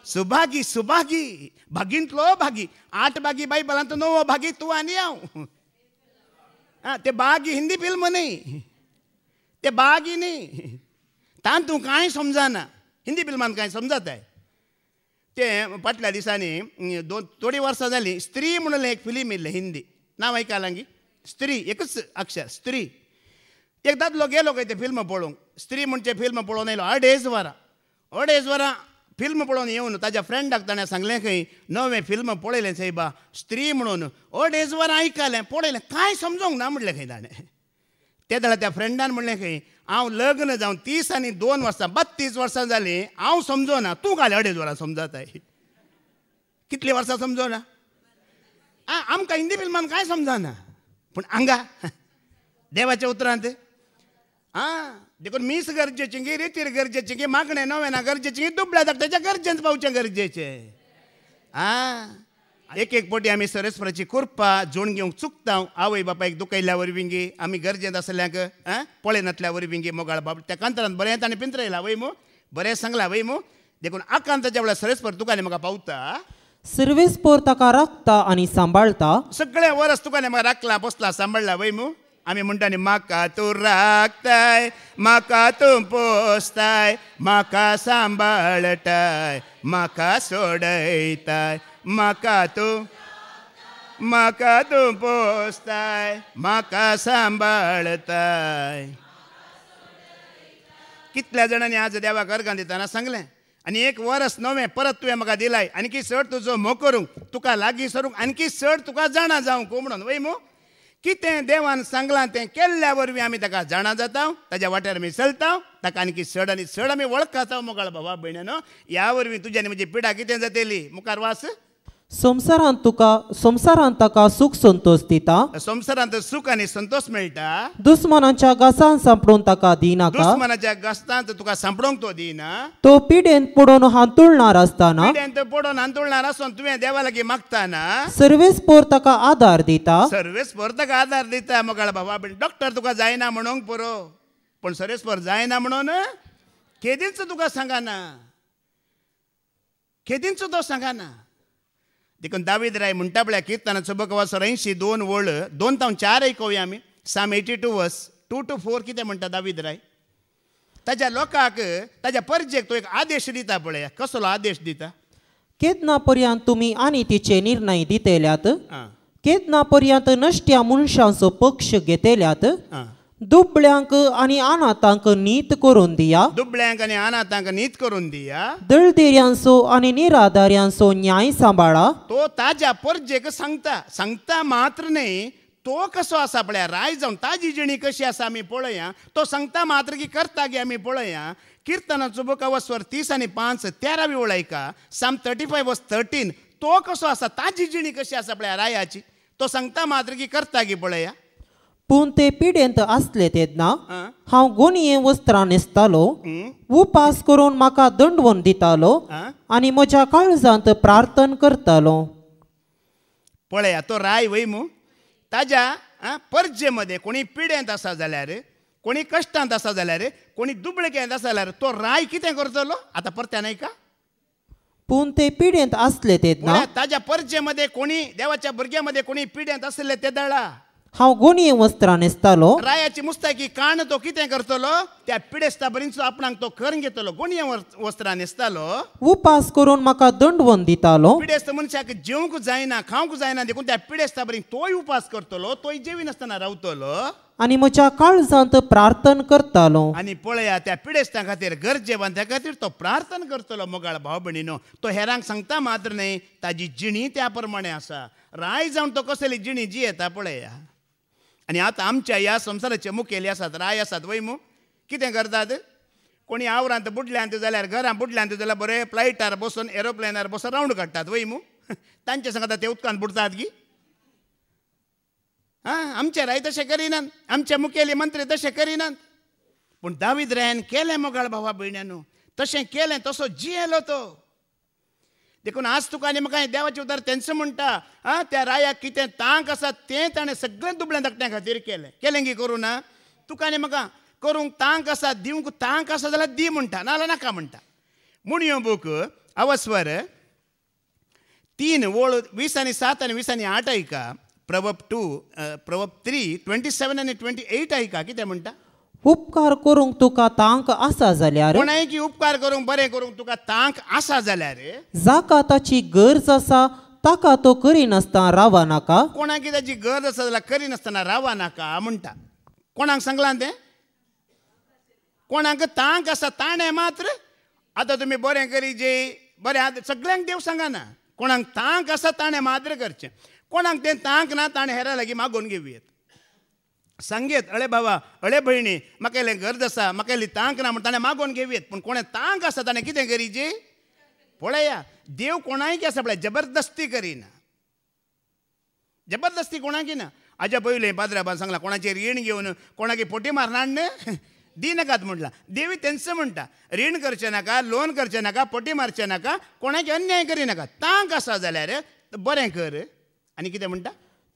सुभागी. सुभागी भागींतलो भागी. 8 भागी बायबलांत, 9 भागी तूं आनी हांव. ते भागी हिंदी फिल्म न्हय, ते भागी न्हय. तान तूं कांय समजना. हिंदी फिल्मान कांय समजताय. ते फाटल्या दिसांनी थोडी वर्सां जालीं स्त्री म्हणून एक फिल्म येयल्लें हिंदी. नांव आयकलां गी? स्त्री. एकच अक्षर स्त्री. एक दादलो गेलो खंय ते फिल्म पळोवंक. स्त्री म्हणचे फिल्म पळोवन येयलो. 2.5 वरां फिल्म पळोवन येवन ताज्या फ्रेंडाक ताणें सांगलें खंय नवें फिल्म पळयलें सायबा, स्त्री म्हणून. 2.5 वरां आयकलें, पळयलें, कांय समजूंक ना म्हणलें खंय ताणें. ते जाल्यार त्या फ्रेंडान म्हणलें खंय हांव लग्न जावन 30 आनी 2 वर्सां 32 वर्सां जालीं, हांव समजोना, तूं घाल 2.5 वरां समजताय. कितलीं वर्सां समजोना? आमकां हिंदी फिल्मान कांय समजना. पूण हांगा देवाच्या उतरांत देखून मीस गरजेचें गी, रितीर गरजेचें गी, मागणें नोवेनां गरजेचें गी, दुबळ्या धाकट्याच्या गरजेंत पावचें गरजेचें. एक एक पावटी आमी सरस्वराची कृपा जोड घेवंक चुकता. आवय बापायक दुखयल्या वरवीं गी, आमी गरजेंत आसल्यांक पळयनातल्या वरवीं गी. मोगाळ बाब त्या कांतरांत बरें ताणें पिंजरयला वय मू, बरें सांगलां वय मू. देखून आकांताच्या वेळार सरस्वर तुका म्हाका पावता. सर्वेस्पोर ताका राखता आनी सांबाळता. सगळे वर्स तुका म्हाका राखला, पोसला, सांबाळला वय मू. आमी म्हणटा न्ही, म्हाका तूं राखताय, म्हाका तूं पोसताय, म्हाका सांबाळटाय, म्हाका सोडयताय, म्हाका तूं पोसताय, म्हाका सांबाळताय. कितल्या जाणांनी आज देवाक अर्गां दितना सांगलें, आनी एक वर्स नवें परत तुवें म्हाका दिलाय, आणकी चड तुजो मोग करूंक, तुका लागीं सरूंक, आणकी चड तुका जाणा जावंक म्हणून वय मू. कितें देवान सांगलां तें केल्ल्या वरवीं आमी ताका जाणा जाता, ताज्या वाट्यार आमी चलता, ताका आणकी चड आनी चड आमी वळखता. मोगाळ भावा भयण्यानो, ह्या वरवीं तुज्या आनी म्हजी पिडा कितें जातली? मुखार वास. संवसारांत ताका सूख संतोष दिता. संवसारांत सूख आनी संतोष मेळटा. दुस्मनांच्या गासांत सांपडून ताका दिनाका. दुस्मनाच्या गास्तांत तुका सांपडोवंक तो दिना. तो पिडेंत पडून हांतुळणार आसतना, पिडेंत पडून हांतुळणार आसून तुवें देवा लागीं मागताना सर्वेस्पोर ताका आदार दिता. सर्वेस्पोर ताका आदार दिता. मोगाळ भावा भयण, डॉक्टर तुका जायना म्हणूंक पुरो, पूण सर्वेस्पोर जायना म्हणून केदींच तुका सांगना, केदींच तो सांगना. देखून दावीद राय म्हणटा पळय किर्तनाचो बुकावस्वर 82 ओळ 2-4 ऐकूया आमी. Psalm 82 2-4 कितें म्हणटा दावीद राय? ताज्या लोकांक, ताज्या परजेक तो एक आदेश दिता पळय. कसलो आदेश दिता? केदना पर्यंत तुम्ही आणि तिचे निर्णय दितेल्यात आं केदना पर्यंत नश्ट्या मनशांचो पक्ष घेतेल्यात आं दुबळ्यांक आणि अनाथांक नीत करून दिया दुबळ्यांक आनी अनाथांक नीत करून दिया दळदेऱ्यांचो आणि निराधाऱ्यांचो न्याय सांबाळा तो ताज्या परजेक सांगता मात्र नाही तो कसो आसा पळया राय जावन ताजी जिणी कशी आसा आमी पळया तो सांगता मात्र की करता गे आमी पळया किर्तनाचो बुक अवस्वर 30 आणि 5 13वी ओळयका साम 35 वर्स 13 तो कसो आसा ताजी जिणी कशी आसा पळया रायाची तो सांगता मात्र की करता गे पळया पूण ते पिडेंत आसले तेन्ना आं हांव गोणये वस्त्रां न्हेसतालो उपास करून म्हाका दंडवण दितालो आं आणि म्हज्या काळजांत प्रार्थना करतालो पळया तो राय वैमू ताज्या परजेमध्ये कोणी पिडेंत आसा जाल्यार कोणी कश्टांत आसा जाल्यार कोणी दुबळकेंत आसा जाल्यार तो राय कितें करतलो आतां परत्यान ऐका पूण ते पिडेंत आसले तेन्ना ताज्या परजेमध्ये कोणी देवाच्या भुरग्यामध्ये कोणी पिडेंत आसले ते दळा हांव गोणये वस्त्रां न्हेसतालो रायाची मुस्ताकी काण तो कितें करतलो त्या पिडेस्ता बरींचो आपणाक तो करून घेतलो गोणये वस्त्रां न्हेसतालो उपास करून म्हाका दंडवण दितालो पिडेस्त मनशाक जेवंक जायना खावंक जायना देखून त्या पिडेस्ता बरी तोय उपास करतलो तोय जेविनासतना रावतलो आणि म्हज्या काळजांत प्रार्थना करतालो आणि पळया त्या पिडेस्ता खातीर गरजेवान त्या खातीर तो प्रार्थना करतलो मोगाळ भाव भयणीनो तो हेरांक सांगता मात्र न्ही ताजी जिणी त्या प्रमाणे आसा राय जावन तो कसली जिणी जियेता पळया आणि आतां आमच्या ह्या संवसाराचे मुखेली आसात राय आसात वैमू कितें करतात कोणी आवरांत बुडल्यांत जाल्यार घरां बुडल्यांत जाल्यार बरें फ्लायटार बसून एरोप्लेनार बसून रावंड काडटात वैमू तांचे सांगता ते उदकांत बुडतात गी आमचे राय तशें करिनात आमचे मुखेली मंत्री तशें करिनात पूण दावीद रायान केलें मोगाळ भावा भयण्यानो तशें केलें तसो जियेलो तो देखून आज तुका आनी म्हाका देवाचें उदार तेंच म्हणटा त्या रायाक कितें तांक आसा तें ताणें सगळें दुबळ्या धाकट्यां खातीर केलें गी करूं ना तुका आनी म्हाका करूंक तांक आसा दिवंक तांक आसा जाल्यार दी म्हणटा नाल्यार नाका म्हणटा म्हूण ह्यो बूक अवस्वर 3 ओळ 20 आणि 7 आणि 20 आणि 8 ऐका प्रवप 3 27 आणि 28 ऐका कितें म्हणटा उपकार करूंक तुका तांक आसा जाल्यार कोणाय की उपकार करूंक बरें करूंक तुका तांक आसा जाल्यार जाका ताची गरज आसा ताका तो करिनासतना रावा नाका कोणाक की ताची गरज आसा जाल्यार करिनासतना रावा नाका म्हणटा कोणाक सांगलां तें कोणाक तांक आसा ताणें मात्र आतां तुमी बरें करी जे बरें सगळ्यांक देव सांगना कोणाक तांक आसा ताणें मात्र करचें कोणाक तें तांक ना ताणें हेरां लागीं मागोवन घेवयेत सांगेत अळे भावा अळे भयणी म्हाका इल्लें गरज आसा म्हाका इल्ली तांक ना म्हण ताणें मागोवन घेवयेत पूण कोणें तांक आसा ताणें कितें करीचें पळया देव कोणाय की आसा पळय जबरदस्ती करिना जबरदस्ती कोणाकी ना हाज्या पयलीं पाद्राबान सांगलां कोणाचेर रीण घेवन कोणाकी पोटी मारनाड दी नाकात म्हटलां देवी तेंच म्हणटा रीण करचें नाका लोन करचें नाका पोटी मारचें नाका कोणाकी अन्याय करिनाका तांक आसा जाल्यार बरें कर आनी कितें म्हणटा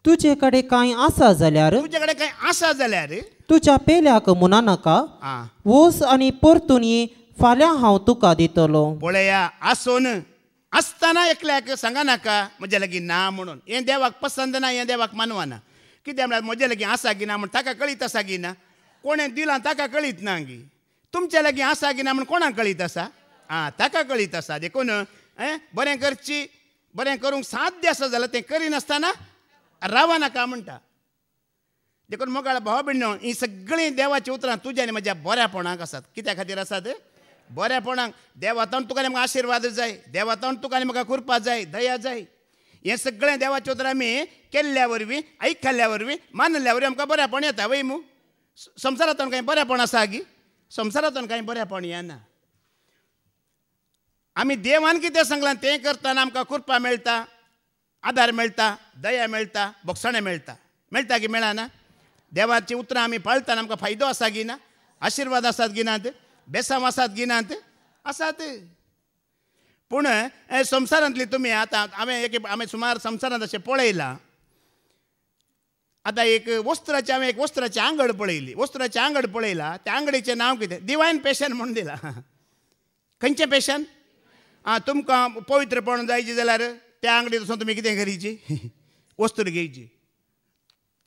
तुजे कडेन कांय आसा जाल्यार तुजे कडेन कांय आसा जाल्यार तुज्या पेल्याक म्हणा नाका वोस आनी परतून ये फाल्यां हांव तुका दितलो पळया आसोन आसतना एकल्याक सांगा नाका म्हज्या लागीं ना म्हणून हें देवाक पसंद ना हें देवाक मानवाना कित्याक म्हळ्यार म्हज्या लागीं आसा की ना म्हण ताका कळीत आसा की ना कोणें दिलां ताका कळीत ना गी तुमच्या लागीं आसा की ना म्हण कोणाक कळीत आसा ताका कळीत आसा देखून बरें करची बरें करूंक साध्य आसा जाल्यार तें करिनासतना रावा नाका म्हणटा देखून मोगाळ भाव भयणीनो ही सगळीं देवाची उतरां तुज्या आनी म्हज्या बऱ्यापणाक आसात कित्या खातीर आसात बऱ्यापणाक देवातावन तुका आनी म्हाका आशिर्वाद जाय देवातावन तुका आनी म्हाका कृपा जाय दया जाय हें सगळें देवाचें उतर आमी केल्ल्या वरवीं आयकल्ल्या वरवीं मानल्या वरवीं आमकां बऱ्यापण येता वय मू संवसारांतून कांय बऱ्यापण आसा गी संवसारांतून कांय बऱ्यापण येना आमी देवान कितें सांगलां तें करतना आमकां कृपा मेळटा आदार मेळटा दया मेळटा भोगसणें मेळटा की मेळना देवाची उतरां आमी पाळतना आमकां फायदो आसा गी ना आशिर्वाद आसात गिनात बेसांव आसात गिनात आसात पूण संवसारांतली तुमी आतां हांवें सुमार संवसारांत अशें पळयलां आतां एक वस्त्राची आंगड पळयली वस्त्राची आंगड पळयला त्या आंगडीचें नांव कितें डिवायन पेशन म्हणून दिलां खंयचें पेशन तुमकां पवित्रपण जायची जाल्यार त्या आंगडींत वचून तुमी कितें करीची वस्तू घेवची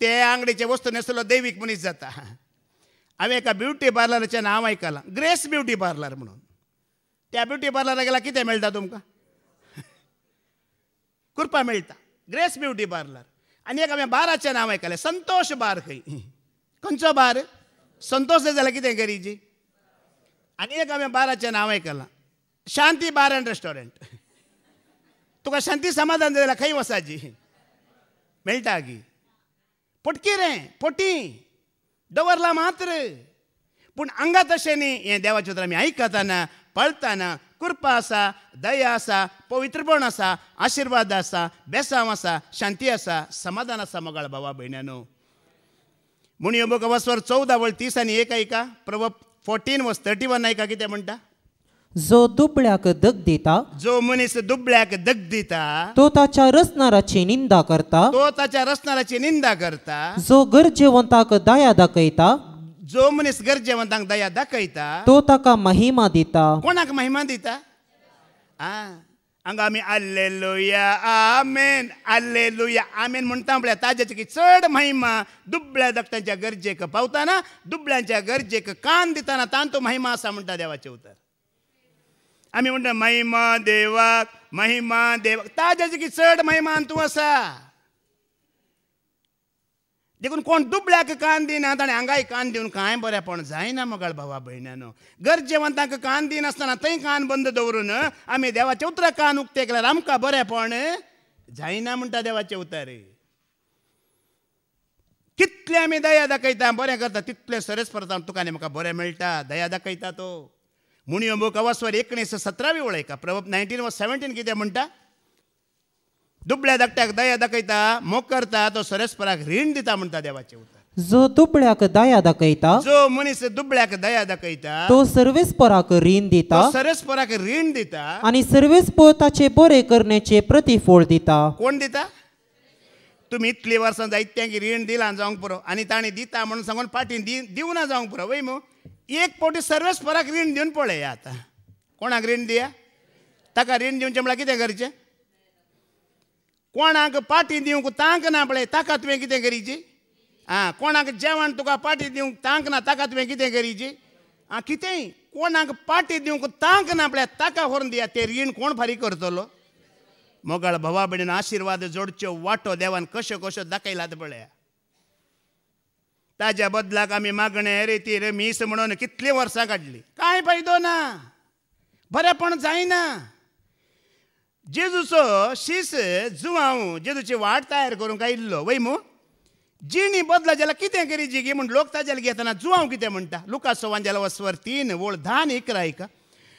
ते आंगडीचे वस्तू न्हेसलो दैवीक मनीस जाता हांवें एका ब्युटी पार्लराचें नांव आयकलां ग्रेस ब्युटी पार्लर म्हणून त्या ब्युटी पार्लराक गेल्यार कितें मेळटा तुमकां कृपा मेळटा. Grace beauty parlour. आनी एक हांवें बाराचें नांव आयकलें, संतोष बार. खंय खंयचो बार? संतोष जाय जाल्यार कितें करीची? आनी एक हांवें बाराचें नांव आयकलां, शांती बार एंड रेस्टॉरंट. तुका शांती समाधान जाय जाल्यार खंय वचाची? मेळटा गी. पटकी रे, पटी दवरला मात्र. पूण हांगा तशें न्ही. हें देवाचें उतर आमी आयकतना पळताना कृपा आसा, दया आसा, पवित्रपण आसा, आशिर्वाद आसा, बेसांव आसा, शांती आसा, समाधान आसा. मोगाळ भावा भयण्यानो, म्हूण ह्यो बूक वचवर 14:30 ऐका. प्रवर्ब 14:31 ऐका कितें म्हणटा. जो दुबळ्याक दग दिता, जो मनीस दुबळ्याक दग दिता, तो ताच्या रसनाराची निंदा करता. तो ताच्या रसनाराची निंदा करता. जो गरजेवंताक दया दाखयता, जो मनीस गरजेवंतांक दया दाखयता, तो ताका महिमा दिता. कोणाक महिमा दिता? हांगा आमी हाल्लेलुया आमेन, हाल्लेलुया आमेन म्हणटा पळय. ताज्याची चड महिमा दुबळ्या धाकट्यांच्या गरजेक पावतना, दुबळ्यांच्या गरजेक कान दितना तांतू महिमा आसा म्हणटा देवाचें उतर. आमी म्हणटा महिमा देवाक, महिमा देवाक. ताज्याची चड महिमा तूं आसा. देखून कोण दुबळ्याक कान दिना ताणें हांगाय कान दिवन कांय बरेपण जायना. मोगाळ भावा भयण्यानो, गरजेवंतांक कान दिनासतना थंय कान बंद दवरून आमी देवाच्या उतराक कान उक्ते केल्यार आमकां बरेपण जायना म्हणटा देवाचें उतर. कितले आमी दया दाखयता, बरें करता, तितले सरस परता तुका आनी म्हाका बरें मेळटा. दया दाखयता तो. म्हूण ह्यो बूक वचवर 19:17 वळयका. प्रवर्ब 19:17 कितें म्हणटा. दुबळ्या धाकट्याक दया दाखयता, मोग करता, तो सरस्पराक रीण दिता म्हणटा देवाचें उतर. जो दुबळ्याक दया दाखयता, जो मनीस दुबळ्याक दया दाखयता, तो सर्वेस्पराक रीण दिता. तो सरस्पराक रीण दिता. आनी सर्वेस्पर ताचे बरे करण्याचे प्रतिफळ दिता. कोण दिता? तुमी इतलीं वर्सां जायत्यांक रीण दिलां जावंक पुरो, आनी ताणें दिता म्हणून सांगून फाटीं दिवना जावंक पुरो. वय मू एक फावटी सर्वेस्पराक रीण दिवन पळया. आतां कोणाक रीण दिया? ताका रीण दिवचें म्हळ्यार कितें करचें? कोणाक पाटी दिवंक तांक ना पळय, ताका तुवें कितें करीची? कोणाक जेवण तुका पाटी दिवंक तांक ना, ताका तुवें कितें करीची? कितेंय कोणाक पाटी दिवंक तांक ना पळय, ताका व्हरून दिया. तें रीण कोण फारीक करतलो? मोगाळ भावा भयणीन, आशिर्वाद जोडच्यो वाटो देवान कश्यो कश्यो दाखयल्यात पळया. ताज्या बदलाक आमी मागणे रेतीर मीस म्हणून कितलीं वर्सां काडली, कांय फायदो ना, बरेपण जायना. जेजूचो शीस जुवांव जेजूची वाट तयार करूंक आयिल्लो. वय मू जिणी बदला जाल्यार कितें करीची गी म्हूण लोक ताजेर घेतना जुवांव कितें म्हणटा. लुका 6:3 11 ऐका.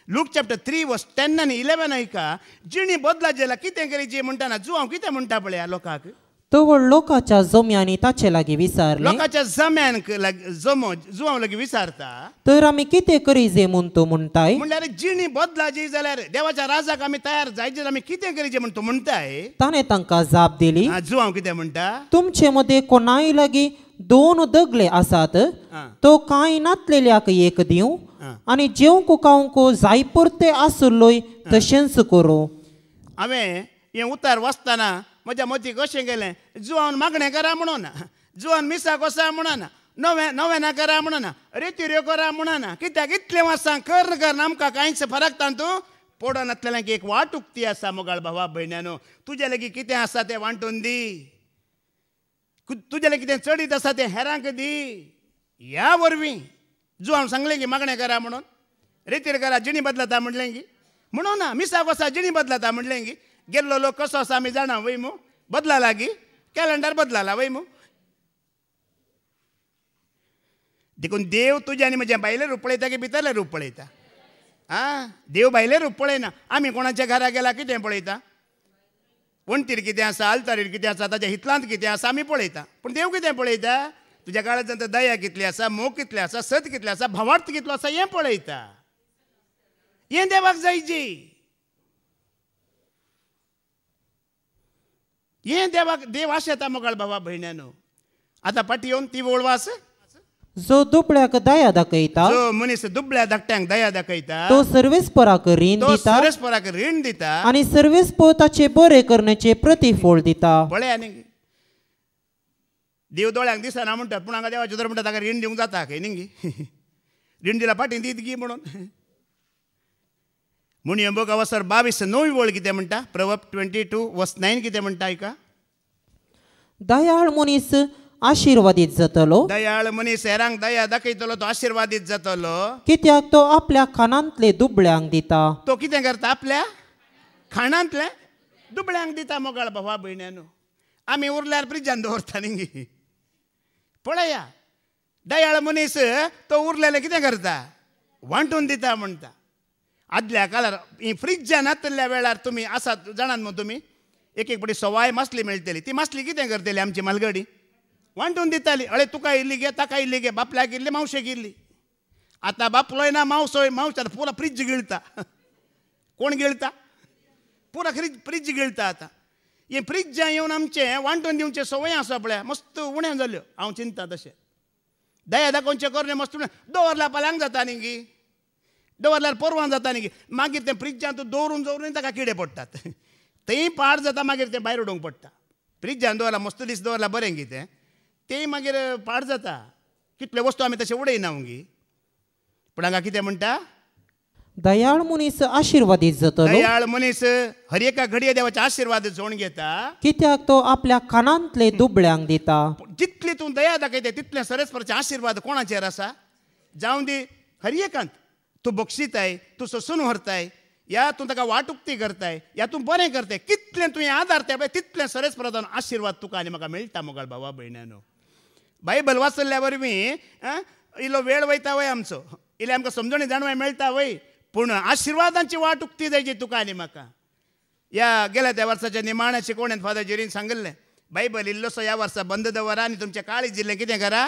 लूक चॅप्टर 3:10-11 ऐका. जिणी बदला जाल्यार कितें करीची म्हणटाना जुवांव कितें म्हणटा पळया लोकांक. तवळ लोकाच्या जम्यांनी ताचे लागीं विचारले. लोकांच्या जम्यांक जुवांव लागीं विचारता, तर आमी कितें करीजे म्हूण तूं म्हणटाय. म्हणल्यार जिणी बदलाची जाल्यार देवाच्या राजाक आमी तयार जायचे, आमी कितें करीचें म्हूण तूं म्हणटाय. ताणें तांकां जाप दिली. जुवांव कितें म्हणटा. तुमचे मदें कोणाय लागीं 2 दगले आसात, तो कांय नातलेल्याक एक दिवं, आनी जेवंक खावंक जाय परते आसुल्लोय तशेंच करूं. हांवें हें उतार वाचतना म्हज्या मतीक कशें गेलें. जुवान मागणें करा म्हणून, जुवान मिसा कोसा म्हणना, नवें करा म्हणना, रेत्यो करा म्हणना. कित्याक इतलें वर्सां कर आमकां कांयच फरक तांतू पडो नातलेल्यांक एक वाट उक्ती आसा. मोगाळ भावा भयण्यानो, तुजे लागीं कितें आसा तें वांटून दी. तुजे लागीं कितें चडीत आसा तें हेरांक दी. ह्या वरवीं जुवान सांगलें की मागणें करा म्हणून, रेतीर करा जिणी बदलता म्हणलें की, म्हणून ना मिसा कोसा जिणी बदलता म्हणलें की. गेल्लो लोक कसो आसा आमी जाणा. वय मू बदला लागी कॅलेंडर बदलाला. वय मू देखून देव तुज्या आनी म्हज्या भायले रूप पळयता की भितरले रूप पळयता. देव भायले रूप पळयना. आमी कोणाच्या घरा गेला कितें पळयता. वणटीर कितें आसा, आल्तारीर कितें आसा, ताच्या हितलांत कितें आसा आमी पळयता. पूण देव कितें पळयता. तुज्या काळजांत दया कितली आसा, मोग कितले आसा, सत कितले आसा, भावार्थ कितलो आसा हें पळयता. हें देवाक जायची. हें देव आशेता मोगाळ भावा भयण्यानो. आतां फाटी येवन ती वळवास. जो दुबळ्याक दया दाखयता, जो मनीस दुबळ्या धाकट्यांक दया दाखयता, तो सर्वेस्पराक रीण दिता. सर्वेस्पराक रीण दिता आनी सर्वेस्पर ताचे बरे करण्याचे प्रतिफळ दिता. पळया न्ही, देव दोळ्यांक दिसना म्हणटात, पूण हांगा देवाचे उतर म्हणटा ताका रीण दिवंक जाता खंय न्ही. रीण दिला फाटीं दीत गी म्हणून. म्हणून हे बघा वसर 22:9 वळ कितें म्हणटा प्रवर्ब 22:9 कितें म्हणटा ऐका दयाळ मनीस आशीर्वादीत जातलो दयाळ मनीस हेरांक दया दाखयतलो तो आशीर्वादीत जातलो कित्याक तो आपल्या खानांतले दुबळ्यांक दिता तो कितें करता आपल्या खाणांतले दुबळ्यांक दिता मोगाळ भावा भयण्यानो आमी उरल्यार फ्रिजान दवरता न्ही पळया दयाळ मनीस तो उरलेले कितें करता वांटून दिता म्हणटा आदल्या काळार ही फ्रिजान नातल्या वेळार तुमी आसात जाणात मग तुमी एक बडी सवाय मासली मेळटली ती मासली कितें करतली आमची मालगडी वांटून दिताली अळे तुका इल्ली गे ताका इल्ली गे बापल्याक इल्ली मावशेक इल्ली आतां बापलोय ना मावसोय मावशान पुरा फ्रीज गिळता कोण गिळता पुरा फ्रीज गिळता आतां हे फ्रिजां येवन आमचें वांटून दिवचे संवय आसा पळय मस्त उण्या जाल्यो हांव चिंता तशें दया दाखोवचें करचें मस्त दवरल्यार फाल्यांक जाता न्ही गी दवरल्यार परवां जाता न्ही गी मागीर तें फ्रिजांत दवरून ताका किडे पडटात तेंय पाड जाता मागीर तें भायर उडोवंक पडटा फ्रिजान दवरला मस्त दीस दवरला बरें कितें तेंय मागीर पाड जाता कितले वस्तू आमी तशें उडयना गी पूण हांगा कितें म्हणटा दयाळ मनीस आशीर्वादीत जातलो दयाळ मनीस हर एका घडये देवाचे आशीर्वाद जोड घेता कित्याक तो आपल्या खानांतले दुबळ्यांक दिता जितली तूं दया दाखयता तितले सरस्वराचे आशीर्वाद कोणाचेर आसा जावं दी हर एकांत तूं बक्षिताय तूं सोसून व्हरताय या तूं ताका वाटुक्ती करताय या तूं बरें करताय कितलें तुवें आदारताय पळय तितलें सरस्वराचो आशीर्वाद तुका आनी म्हाका मेळटा मोगाळ भावा भयण्यानो बायबल वाचल्या वरवीं इल्लो वेळ वयता वय आमचो इल्ले आमकां समजणी जाणवाय मेळटा वय पूण आशिर्वादांची वाट उक्ती जायची तुका आनी म्हाका ह्या गेल्या त्या वर्साच्या निमाण्या शिकवण्यात फादर जेरीन सांगल्लें बायबल इल्लोसो ह्या वर्सा बंद दवरा आनी तुमचें काळीज जिल्लें कितें करा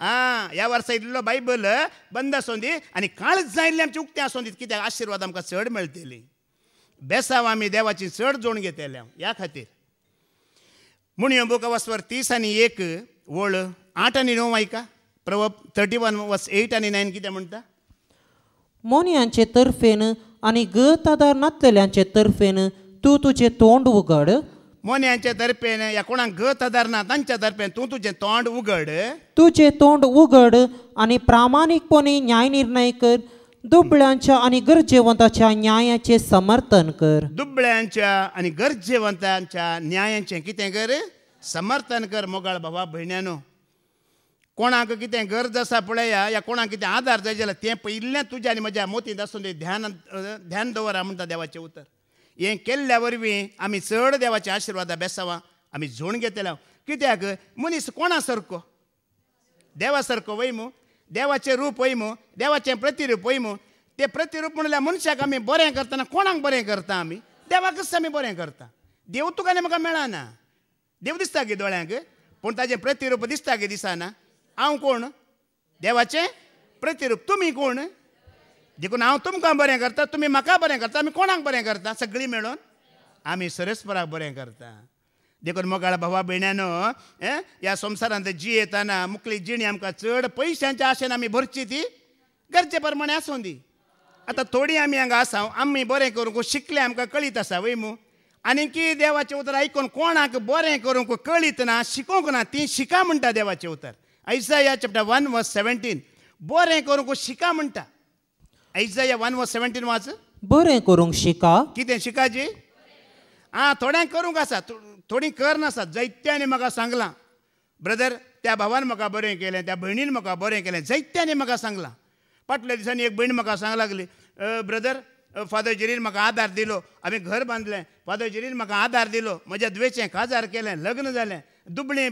ह्या वर्सा इल्लो बायबल बंद आसूं दी आनी काळीज जायल्लें आमचें उक्तें आसूं दी कित्याक आशिर्वाद आमकां चड मेळटली बेसांव आमी देवाची चड जोड घेतले ह्या खातीर म्हणून ह्यो बुक वसवर 30 आनी 1 वळ 8 आनी 9 ऐका प्रवर्ब 31:8 आनी 9 कितें म्हणटा मोनयांचे तर्फेन आनी गत आदार नातलेल्यांचे तर्फेन तूं तुजें तोंड उगड मोन्यांच्या तर्फेन या कोणाक गत आदार ना तांच्या तर्फेन तूं तुजें तोंड उगड तुजें तोंड उगड आनी प्रामाणीकपणे न्याय निर्णय कर दुबळ्यांच्या आनी गरजेवंताच्या न्यायाचें समर्थन कर दुबळ्यांच्या आनी गरजेवंतांच्या न्यायाचें कितें कर समर्थन कर मोगाळ भावा भयण्यानो कोणाक कितें गरज आसा पळया या कोणाक कितें आदार जाय जाल्यार तें पयलें तुज्या आनी म्हज्या मोतींत आसूं दी ध्यान दवरा म्हणटा देवाचें उतर हें केल्ल्या वरवीं आमी चड देवाचें आशिर्वादा बेसांवां आमी जोड घेतल्या कित्याक मनीस कोणा सारको देवा सारको वयमू देवाचें रूप वयमू देवाचें प्रतिरूप वयमू तें प्रतिरूप म्हणल्यार मनशाक आमी बरें करतना कोणाक बरें करता आमी देवाकच आमी बरें करता देव तुका आनी म्हाका मेळना देव दिसता गे दोळ्यांक पूण ताजें प्रतिरूप दिसता गे दिसना हांव कोण देवाचें प्रतिरूप तुमी कोण देखून हांव तुमकां बरें करता तुमी म्हाका बरें करता आमी कोणाक बरें करता सगळीं मेळून आमी सरस्वराक बरें करता देखून मोगाळ भावा भयण्यानो ह्या संवसारांत जियेतना मुखली जिणी आमकां चड पयशांच्या आशेन आमी भरची ती गरजे प्रमाणे आसूं दी आतां थोडीं आमी हांगा आसा आमी बरें करूंक शिकले आमकां कळीत आसा वयमू आनी की देवाचें उतर आयकून कोणाक बरें करूंक कळीत ना शिकोवंक ना ती शिका म्हणटा देवाचें उतर Isaiah chapter 1:17 बरें करूंक शिका म्हणटा Isaiah 1:17 वाच बरें करूंक शिका कितें शिकाजी थोड्यांक करूंक आसा थोडीं कर नासात जायत्यांनी म्हाका सांगलां ब्रदर त्या भावान म्हाका बरें केलें त्या भयणीन म्हाका बरें केलें जायत्यांनी म्हाका सांगलां फाटल्या दिसांनी एक भयण म्हाका सांग लागली ब्रदर फादर जेरीन म्हाका आदार दिलो आमी घर बांदलें फादर जेरीन म्हाका आदार दिलो म्हज्या दुयेचें काजार केलें लग्न जालें दुबळें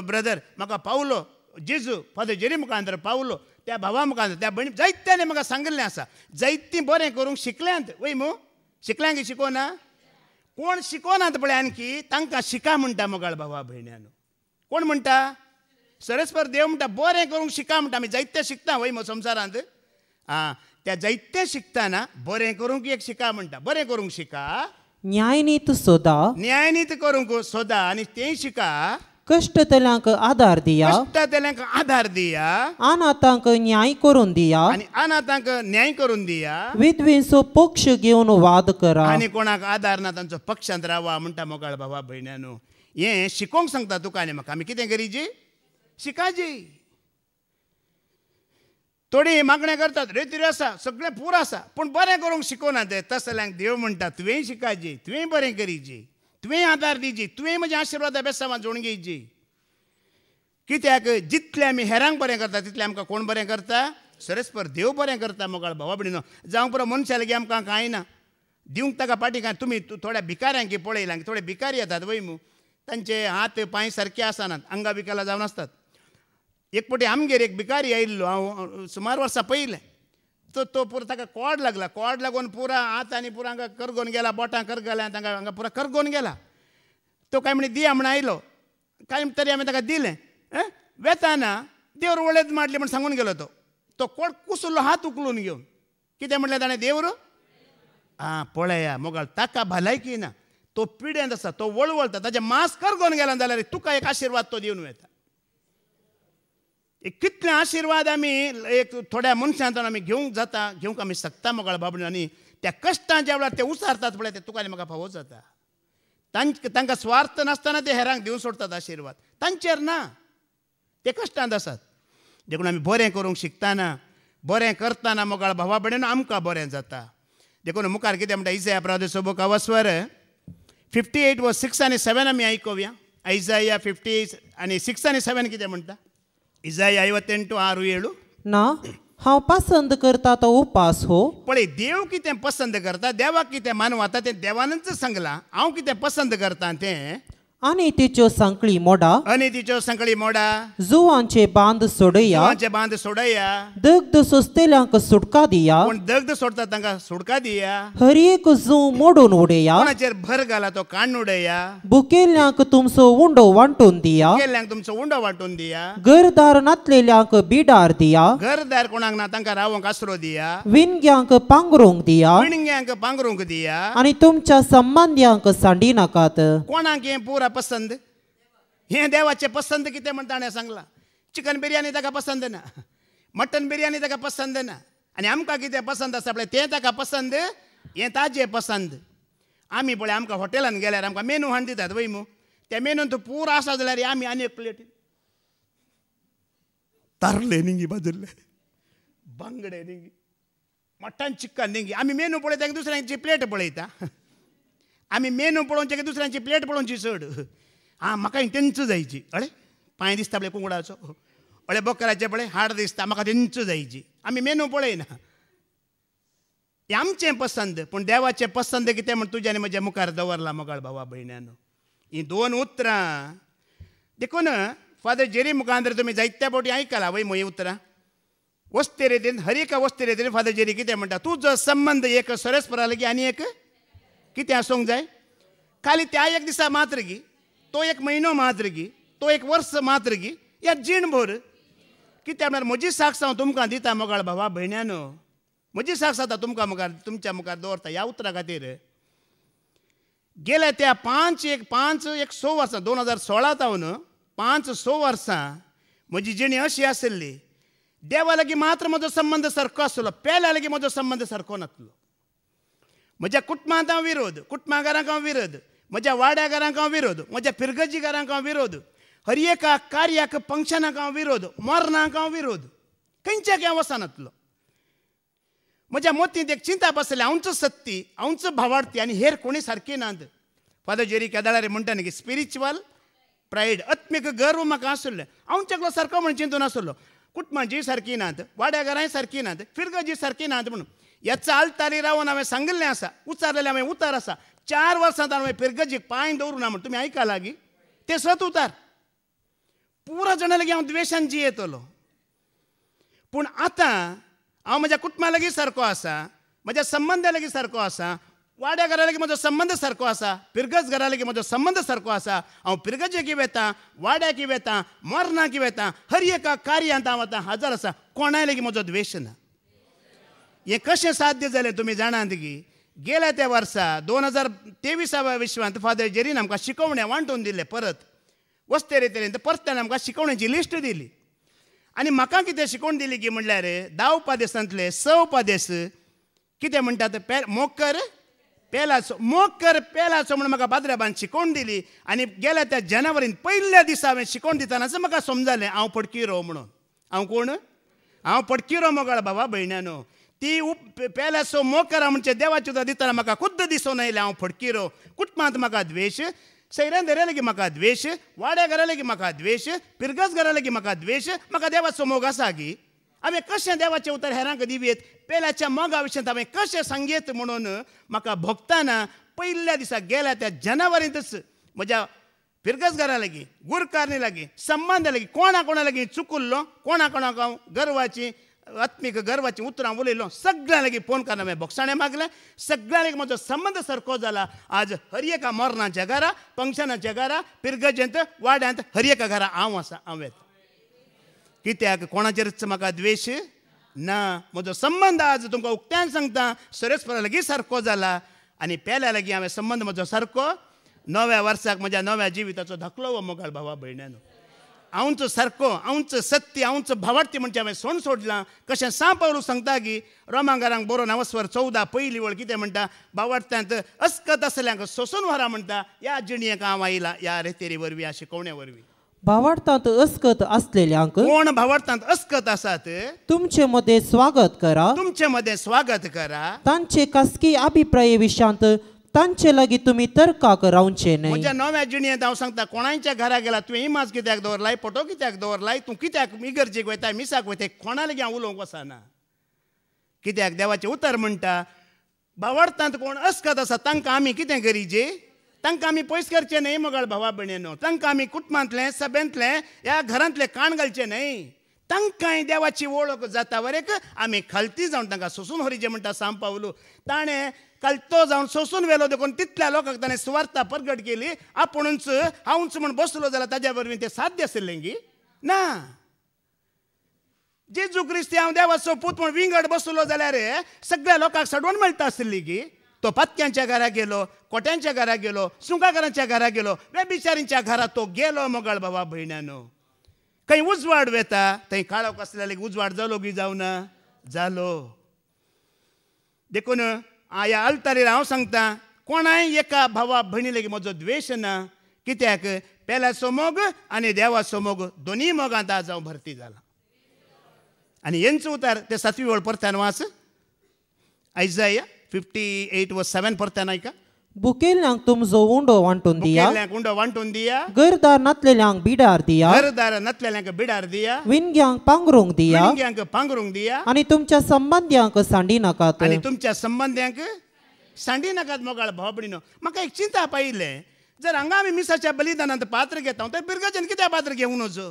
ब्रदर म्हाका पावलो जेजू फादर जेरी म्हाका अंदर पावलो त्या भावा म्हाका त्या भयणी जायत्यांनी म्हाका सांगिल्लें आसा जायतीं बरें करूंक शिकल्यांत वय मू शिकल्यांक शिकोना कोण शिकोनात पळय आणकी तांकां शिका म्हणटा मोगाळ भावा भयण्यानो कोण म्हणटा सरस्वर देव म्हणटा बरें करूंक शिका म्हणटा आमी जायते शिकता वय मो संवसारांत त्या जायते शिकताना बरें करूंक एक शिका म्हणटा बरें करूंक शिका न्यायनीत सोदा न्यायनीत करूंक सोदा आनी तें शिका कष्टतल्यांक आदार दिया कष्टतल्यांक आदार दिया अनाथांक न्याय करून दिया आनी अनाथांक न्याय करून दिया विधवेचो पक्ष घेवन वाद करा आनी कोणाक आदार ना तांचो पक्षांत रावा म्हणटा मोगाळ भावा भयण्यानो हें शिकोवंक सांगता तुका आनी म्हाका आमी कितें करीजी शिकाजी थोडी मागण्या करतात रेती आसा सगळें पूर आसा पूण बरें करूंक शिकोवना ते तसल्यांक देव म्हणटा तुवें शिकायची तुवें बरें करीची तुवें आदार दिची तुवें म्हजे आशिर्वादा बेसांवां जोडून घेवची कित्याक जितलें आमी हेरांक बरें करता तितलें आमकां कोण बरें करता सरस्पर देव बरें करता मोगाळ भावा भयणीनो जावं पुरो मनशा लागीं आमकां कांय ना दिवंक ताका पाटी काय तुमी थोड्या भिकाऱ्यांक पळयलां थोडे भिकारी येतात वय मू तांचे हात पांय सारके आसनात अंगा बिकाला जावन आसतात एक पटी आमगेर एक भिकारी आयिल्लो हांव सुमार वर्सां पयलें तो पुरो ताका कॉड लागून पुरा हात आनी पुरो हांगा करगोवन गेला बोटां करगल्यां तांकां हांगा पुरो करगोवन गेला तो काय म्हणे दिया म्हण आयलो काय तरी हांवें ताका दिलें वेताना देवर वळेद मारली म्हण सांगून गेलो तो कोड कुसुल्लो हात उखलून घेवन कितें म्हटलें ताणें देवर पळया मोगाळ ताका भलायकी ना तो पिड्यांत आसा तो वळवळटा ताजें मांस करगोवन गेला जाल्यार तुका एक आशिर्वाद तो दिवन वता कितले आशिर्वाद आमी एक थोड्या मनशांतून आमी घेवंक आमी शकता मोगाळ बाबडीन आनी त्या कश्टां ज्या वेळार ते उसारतात पळय ते तुका आनी म्हाका फावो जाता तांकां स्वार्थ नासतना ते हेरांक दिवन सोडतात आशिर्वाद तांचेर ना ते कश्टांत आसात देखून आमी बरें करूंक शिकतना बरें करतना मोगाळ भावा भयणीनो आमकां बरें जाता देखून मुखार कितें म्हणटा इसाया प्रवादीचो बूक अवस्वर 58 व 6 आनी 7 आमी आयकुया इसाया 58 आनी 6 आनी 7 कितें म्हणटा इसाया 58 6 7 ना हांव पसंद करता तो उपास हो पळय देव कितें पसंद करता देवाक कितें मानवता तें देवानच सांगलां हांव कितें पसंद करता तें आणि तिच्यो सांकळी मोडा जुवांचे बांद सोडया दग्ध सोंसतेल्यांक सुटका दिया कोण दग्ध सोडता तांकां सुटका दिया हर एक जूं मोडून उडया कोणाचेर भर घाला तो काडून उडया भुकेल्यांक तुमचो उंडो वांटून दिया घरदार नातलेल्यांक बिडार दिया घरदार कोणाक ना तांकां रावंक आसरो दिया विणग्यांक पांगरूंक दिया आनी तुमच्या संबंध्यांक सांडी नाकात कोणाक हें पुरा पसंद हें देवाचें पसंद कितें म्हण ताणें सांगलां चिकन बिर्याणी ताका पसंद ना मटन बिर्याणी ताका पसंद ना आनी आमकां कितें पसंद आसा पळय तें ताका पसंद हें ताजें पसंद आमी पळय आमकां हॉटेलान गेल्यार आमकां मेनू हाडून दितात वय मू त्या मेनून तो पुरो आसा जाल्यार आमी आनी एक प्लेट तारले निंगी बाजरले बांगडे निंगी मटन चिकन निंगी आमी मेनू पळयता दुसऱ्यांची प्लेट पळयता आमी मेनू पळोवचे दुसऱ्यांची प्लेट पळोवची चड म्हाका तेंच जायची अळे पांय दिसता पळय कुंगडाचो अळे बकराचे पळय हाड दिसता म्हाका तेंच जायची आमी मेनू पळयना हें आमचें पसंद पूण देवाचें पसंद कितें म्हण तुज्या आनी म्हज्या मुखार दवरला मोगाळ भावा भयण्यानो हीं 2 उतरां देखून फादर जेरी मुखार तुमी जायत्या फावटी आयकलां वय ही उतरां वस्ते रेतीन हर एका वस्ते रेतीन फादर जेरी कितें म्हणटा तुजो संबंद एक सरस्परा लागीं आनी एक कितें आसूंक जाय खाली त्या एक दिसा मात्र गी तो एक म्हयनो मात्र गी तो एक वर्स मात्र गी या जीणभर कित्याक म्हळ्यार म्हजी साक्ष हांव तुमकां दिता मोगाळ भावा भयण्यानो म्हजी साक्ष आतां तुमकां मुखार तुमच्या मुखार दवरता ह्या उतरा खातीर गेल्या त्या 5-6 वर्सां 2016 तावन 5-6 वर्सां म्हजी जिणी अशी आसली देवा लागीं मात्र म्हजो संबंद सारको आसलो पेल्या लागीं म्हजो संबंद सारको नासलो म्हज्या कुटुंबांत हांव विरोध कुटुंबाकारांक हांव विरोध म्हज्या वाड्याकारांक हांव विरोध म्हज्या फिरगजीकारांक हांव विरोध हर एका कार्याक फंक्शनाक हांव विरोध मरणाक हांव विरोध खंयच्याक हांव वचनातलो म्हज्या मोतींत एक चिंता बसली हांवच सत्ती हांवच भावार्थी आनी हेर कोणी सारकी नात फादर जेरी केदाळे म्हणटा न्ही स्पिरिच्युअल प्रायड आत्मीक गर्व म्हाका आसलो हांवच एकलो सारको म्हण चिंतून आसलो कुटुंबाची सारकी नात वाड्याकारांय सारकी नात फिरगजी सारकी नात म्हणून याचा आलतारी रावन हांवें सांगिल्लें आसा उचारलेलें हांवें उतार आसा 4 वर्सांत हांवें फिरगजीक पांय दवरूं ना म्हण तुमी आयका लागीं तें सत उतार पुरो जाणां लागीं हांव द्वेशान जियेतलो पूण आतां हांव म्हज्या कुटुंबा लागीं सारको आसा म्हज्या संबंदा लागीं सारको आसा वाड्याकारा लागीं म्हजो संबंद सारको आसा फिरगज घरा लागीं म्हजो संबंद सारको आसा हांव फिरगजेकी वेतां वाड्याकी वेतां मरणाकी वेतां हर एका कार्यांत हांव आतां हजर आसा कोणाय लागीं म्हजो द्वेश ना हें कशें साध्य जालें तुमी जाणात की गेल्या त्या वर्सा 2023 विश्वांत फादर जेरीन आमकां शिकवण्या वांटून दिले परत वस्ते रेतेरेन परत आमकां शिकवण्याची लिस्ट दिली आनी म्हाका कितें शिकोवन दिली की म्हणल्यार 10 उपादेसांतले 6 उपादेस कितें म्हणटात मोग कर पेलाचो म्हणून म्हाका बाद्राबान शिकोवन दिली आनी गेल्या त्या जानेवारीन पयल्या दिसा हांवें शिकोवन दितानाच म्हाका समजलें हांव फडकी रो म्हणून हांव कोण हांव पडकिरो मोगाळ भावा भयण्यानो ती पेल्या सो मोकरा म्हणजे देवाची उदक दितना म्हाका खुद्द दिसून येयलें हांव फडकिरो कुटुंबांत म्हाका द्वेश सैऱ्यान धरया लेगी म्हाका द्वेश वाड्या घरा लेगी म्हाका द्वेश पिरगस घरा लेगी म्हाका द्वेश म्हाका देवाचो मोग आसा गी हांवें कशें देवाचें उतर हेरांक दिवेत पेल्याच्या मोगा विशयी हांवें कशें सांगेत म्हणून म्हाका भोगताना पयल्या दिसा गेल्या त्या जनावरींतच म्हज्या पिरगस घरा लागीं गुरकारणी लागीं संबंद लागीं कोणा लागीं चुकुल्लो कोणाक हांव गर्वाची आत्मीक गर्वाची उतरां उलयलो सगळ्यां लागीं फोन करून हांवें भोगसाणें मागलें सगळ्यां लागीं म्हजो संबंद सारको जाला आज हर एका मरणाच्या घरा फंक्शनाच्या घरा पिरगजेंत वाड्यांत हर एका घरा हांव आसा हांवें कित्याक कोणाचेरच म्हाका द्वेश ना म्हजो संबंद आज तुमकां उक्त्यान सांगता सुरेशपरा लागीं सारको जाला आनी पेल्या लागीं हांवें संबंद म्हजो सारको नव्या वर्साक म्हज्या नव्या जिविताचो धाकलो हो मोगाळ भावा भयण्यानो हांवच सारको हांवच सत्य हांवच भावार्थी म्हणजे हांवें सोण सोडलां कशें सा पावलू सांगता की रोमांगारांक बरो नवस्वर 14 पयली वळ कितें म्हणटा भावार्थ्यांत अस्कत आसल्यांक सोसून व्हरा म्हणटा ह्या जिणयेक हांव आयला ह्या रेतेरी वरवीं ह्या शिकोवण्या वरवीं भावार्थांत अस्कत असलेल्यांक कोण भावार्थांत अस्कत आसात तुमचे मध्ये स्वागत करा तुमचे मध्ये स्वागत करा तांचे खासगी अभिप्राय विशयांत तांचे लागीं तुमी तर्काक रावचे न्हय म्हज्या नव्या जिणयेंत हांव सांगता कोणाच्या घरा गेला तुवें इमाज कित्याक दवरलाय फोटो कित्याक दवरलाय तूं कित्याक इगर्जेक वयता मिसाक वयता कोणा लागीं हांव उलोवंक वचना कित्याक देवाचें उतर म्हणटा भावार्थांत कोण अस्कत आसा तांकां आमी कितें करीचे तांकां आमी पयस करचें न्हय मोगाळ भावा भयणीनो तांकां आमी कुटुंबांतले सभेंतले ह्या घरांतले काण घालचें न्हय तांकांय देवाची वळख जाता वरेक आमी खालती जावन तांकां सोसून व्हरचें म्हणटा सांग पावलू ताणें कालतो जावन सोसून वेलो देखून तितल्या लोकांक ताणें सुवार्ता प्रगट केली आपुणूच हांवच म्हूण बसलो जाल्यार ताज्या वरवीं तें साध्य आसलें गी ना जेजू क्रिस्त हांव देवाचो पूत म्हूण विंगड बसलो जाल्यार सगळ्या लोकांक सडवण मेळटा आसली गी तो पत्क्यांच्या घरा गेलो कोट्यांच्या घरा गेलो सुंकाकारांच्या घरा गेलो बेबिचारींच्या घरा तो गेलो मोगाळ भावा भयण्यानो खंय उजवाड वेता थंय काळोख आसलेले उजवाड जालो गी जावना जालो देखून ह्या अल्तारीर हांव सांगता कोणाय एका भावा भयणी लेगीत म्हजो द्वेश ना कित्याक पेल्याचो मोग आनी देवाचो मोग दोनी मोगांत आज हांव भरती जाला आनी हेंचो उतार ते 7वी वळ परत्यान वाच आयजाया 58:7 परत्यान ऐका बुकेल्यांक तुमचो उंडो वांटून दिया बुकेल्यांक उंडो वांटून दिया घरदार नसलेल्यांक बिडार दिया घरदार नसलेल्यांक बिडार दिया विणग्यांक पांघरूंक दिया विणग्यांक पांघरूंक दिया आनी तुमच्या संबंध्यांक सांडी नाकात आनी तुमच्या संबंध्यांक सांडी नाकात मोगाळ भाव भयणीनो म्हाका एक चिंता पायिल्लें जर हांगा आमी मिसाच्या बलिदानांत पात्र घेता तर पिरगजेन कित्याक पात्र घेवंक नजो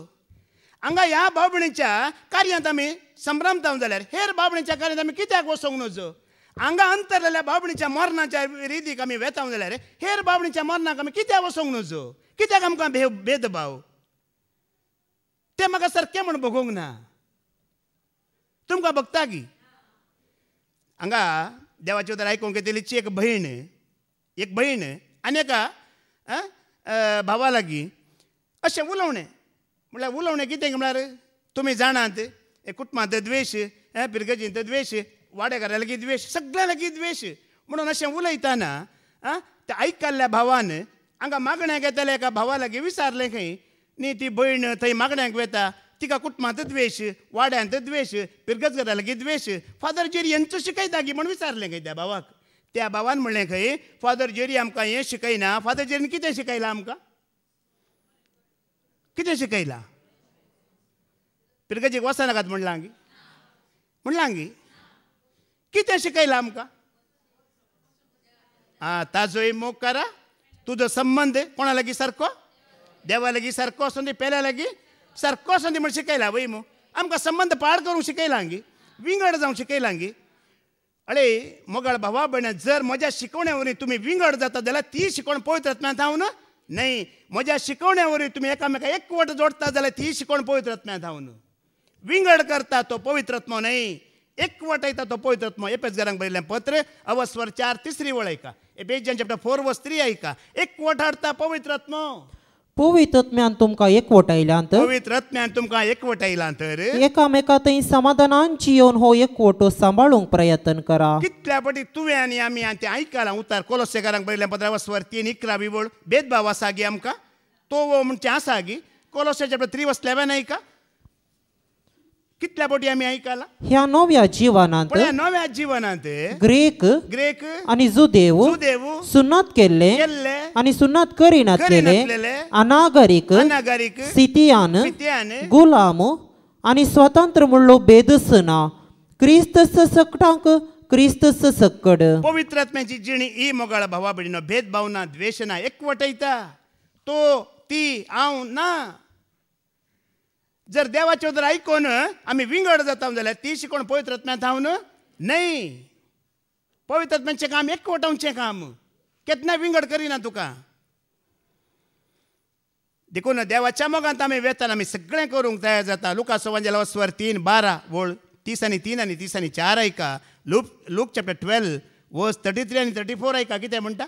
हांगा ह्या भाव भयणीच्या कार्यांत आमी संभ्रमता जाल्यार हेर भाव भयणीच्या कार्यांत आमी कित्याक वचोंक नजो हांगा अंतरलेल्या बाबणीच्या मरणाच्या रितीक आमी वेताव जाल्यार हेर बाबणीच्या मरणाक आमी कित्याक वचोंक नजो कित्याक आमकां भेदभाव ते म्हाका सारकें म्हूण बगोवंक ना तुमकां बगता की हांगा देवाचे उतर आयकूंक येतलीची एक भयण आनी एका भावा लागीं अशें उलोवणें म्हळ्यार उलोवणें कितें म्हळ्यार तुमी जाणात कुटुंबांत द्वेश पिरगजींत द्वेश वाड्या घरा लागीं द्वेश सगळ्या लागीं द्वेश म्हणून अशें उलयतना त्या आयकल्ल्या भावान हांगा मागण्यांक येताल्या एका भावा लागीं विचारलें खंय न्ही ती भयण थंय मागण्यांक वेता तिका कुटुंबांत द्वेश वाड्यांत द्वेश पिरगज घरा लागीं द्वेश फादर जेरी हेंचो शिकयता की म्हूण विचारलें खंय त्या भावान म्हणलें खंय फादर जेरी आमकां हें शिकयना फादर जेरीन कितें शिकयलां आमकां कितें शिकयलां पिरगजीक वचनाकात म्हणलां गी कितें शिकयलां आमकां ताजोय मोग करा तुजो संबंद कोणा लागीं सारको देवा लागीं सारको आसूं दी पेल्या लागीं सारको आसूं दी म्हूण शिकयलां वय मो आमकां संबंद पाड करूंक शिकयलां गी विंगड जावंक शिकयलां गी अळे मोगाळ भावा भयण जर म्हज्या शिकवण्या वरवीं तुमी विंगड जाता जाल्यार ती शिकवण पवित्र आत्म्यांत हांव न्हय न्हय म्हज्या शिकवण्या वरवीं तुमी एकामेका एकवट जोडता जाल्यार ती शिकवण पवित्र आत्म्यांत हांव न्हय विंगड करता तो पवित्र आत्मो न्हय एकवट येता तो पवित्र आत्मो एफेसकारांक बरयल्लें पत्र अवस्वर 4 3 वळ ऐका एफेसियन्स चॅप्टर 4 वर्स 3 ऐका एकवट हाडटा पवित्र आत्मो पवित्र आत्म्यान तुमकां एकवट आयल्यां तर पवित्र आत्म्यान तुमकां एकवट आयलां तर एकामेका थंय समाधानांची येवन हो एकवटो सांबाळूंक प्रयत्न करा कितल्या फावटी तुवें आनी आमी ते आयकलां उतार कोलोसेकारांक बरयल्लें पत्र अवस्वर 3 11 वळ भेदभाव आसा गी आमकां तो म्हणचे आसा गी कोलोसे चॅप्टर 3 वर्स 11 ऐका कितल्या बोटी आम्ही ऐकायला ह्या नव्या जीवनांत पण ह्या नव्या जीवनांत ग्रीक ग्रेक आणि जुदेव जुदेव सुन्नत केल्ले केल्ले आणि सुन्नत करिनासलेले करिनासलेले अनागरिक अनागरिक सितियान पित्यान गुलाम आणि स्वतंत्र म्हणलो बेदसना क्रिस्तस सकटांक क्रिस्तस सक्कड पवित्र आत्म्याची जिणी ही मोगाळ भावा भयणीनो भेदभाव ना द्वेष ना एकवटयता तो ती हांव ना जर देवाचे जर ऐकून आम्ही विंगड जाता जाल्यार ती शिकोवन पवित्र आत्म्यांत हांव नाही पवित्र आत्म्याचें काम एकवटावचें काम केन्ना विंगड करिना तुका देखून देवाच्या मोगांत आमी वेतान आमी सगळें करूंक तयार जाता लुका सुवांजेला 3:12 वळ 30 आनी 3 आनी 30 आनी 4 ऐका लूक चॅप्टर 12 वर्स 33 आनी 34 ऐका कितें म्हणटा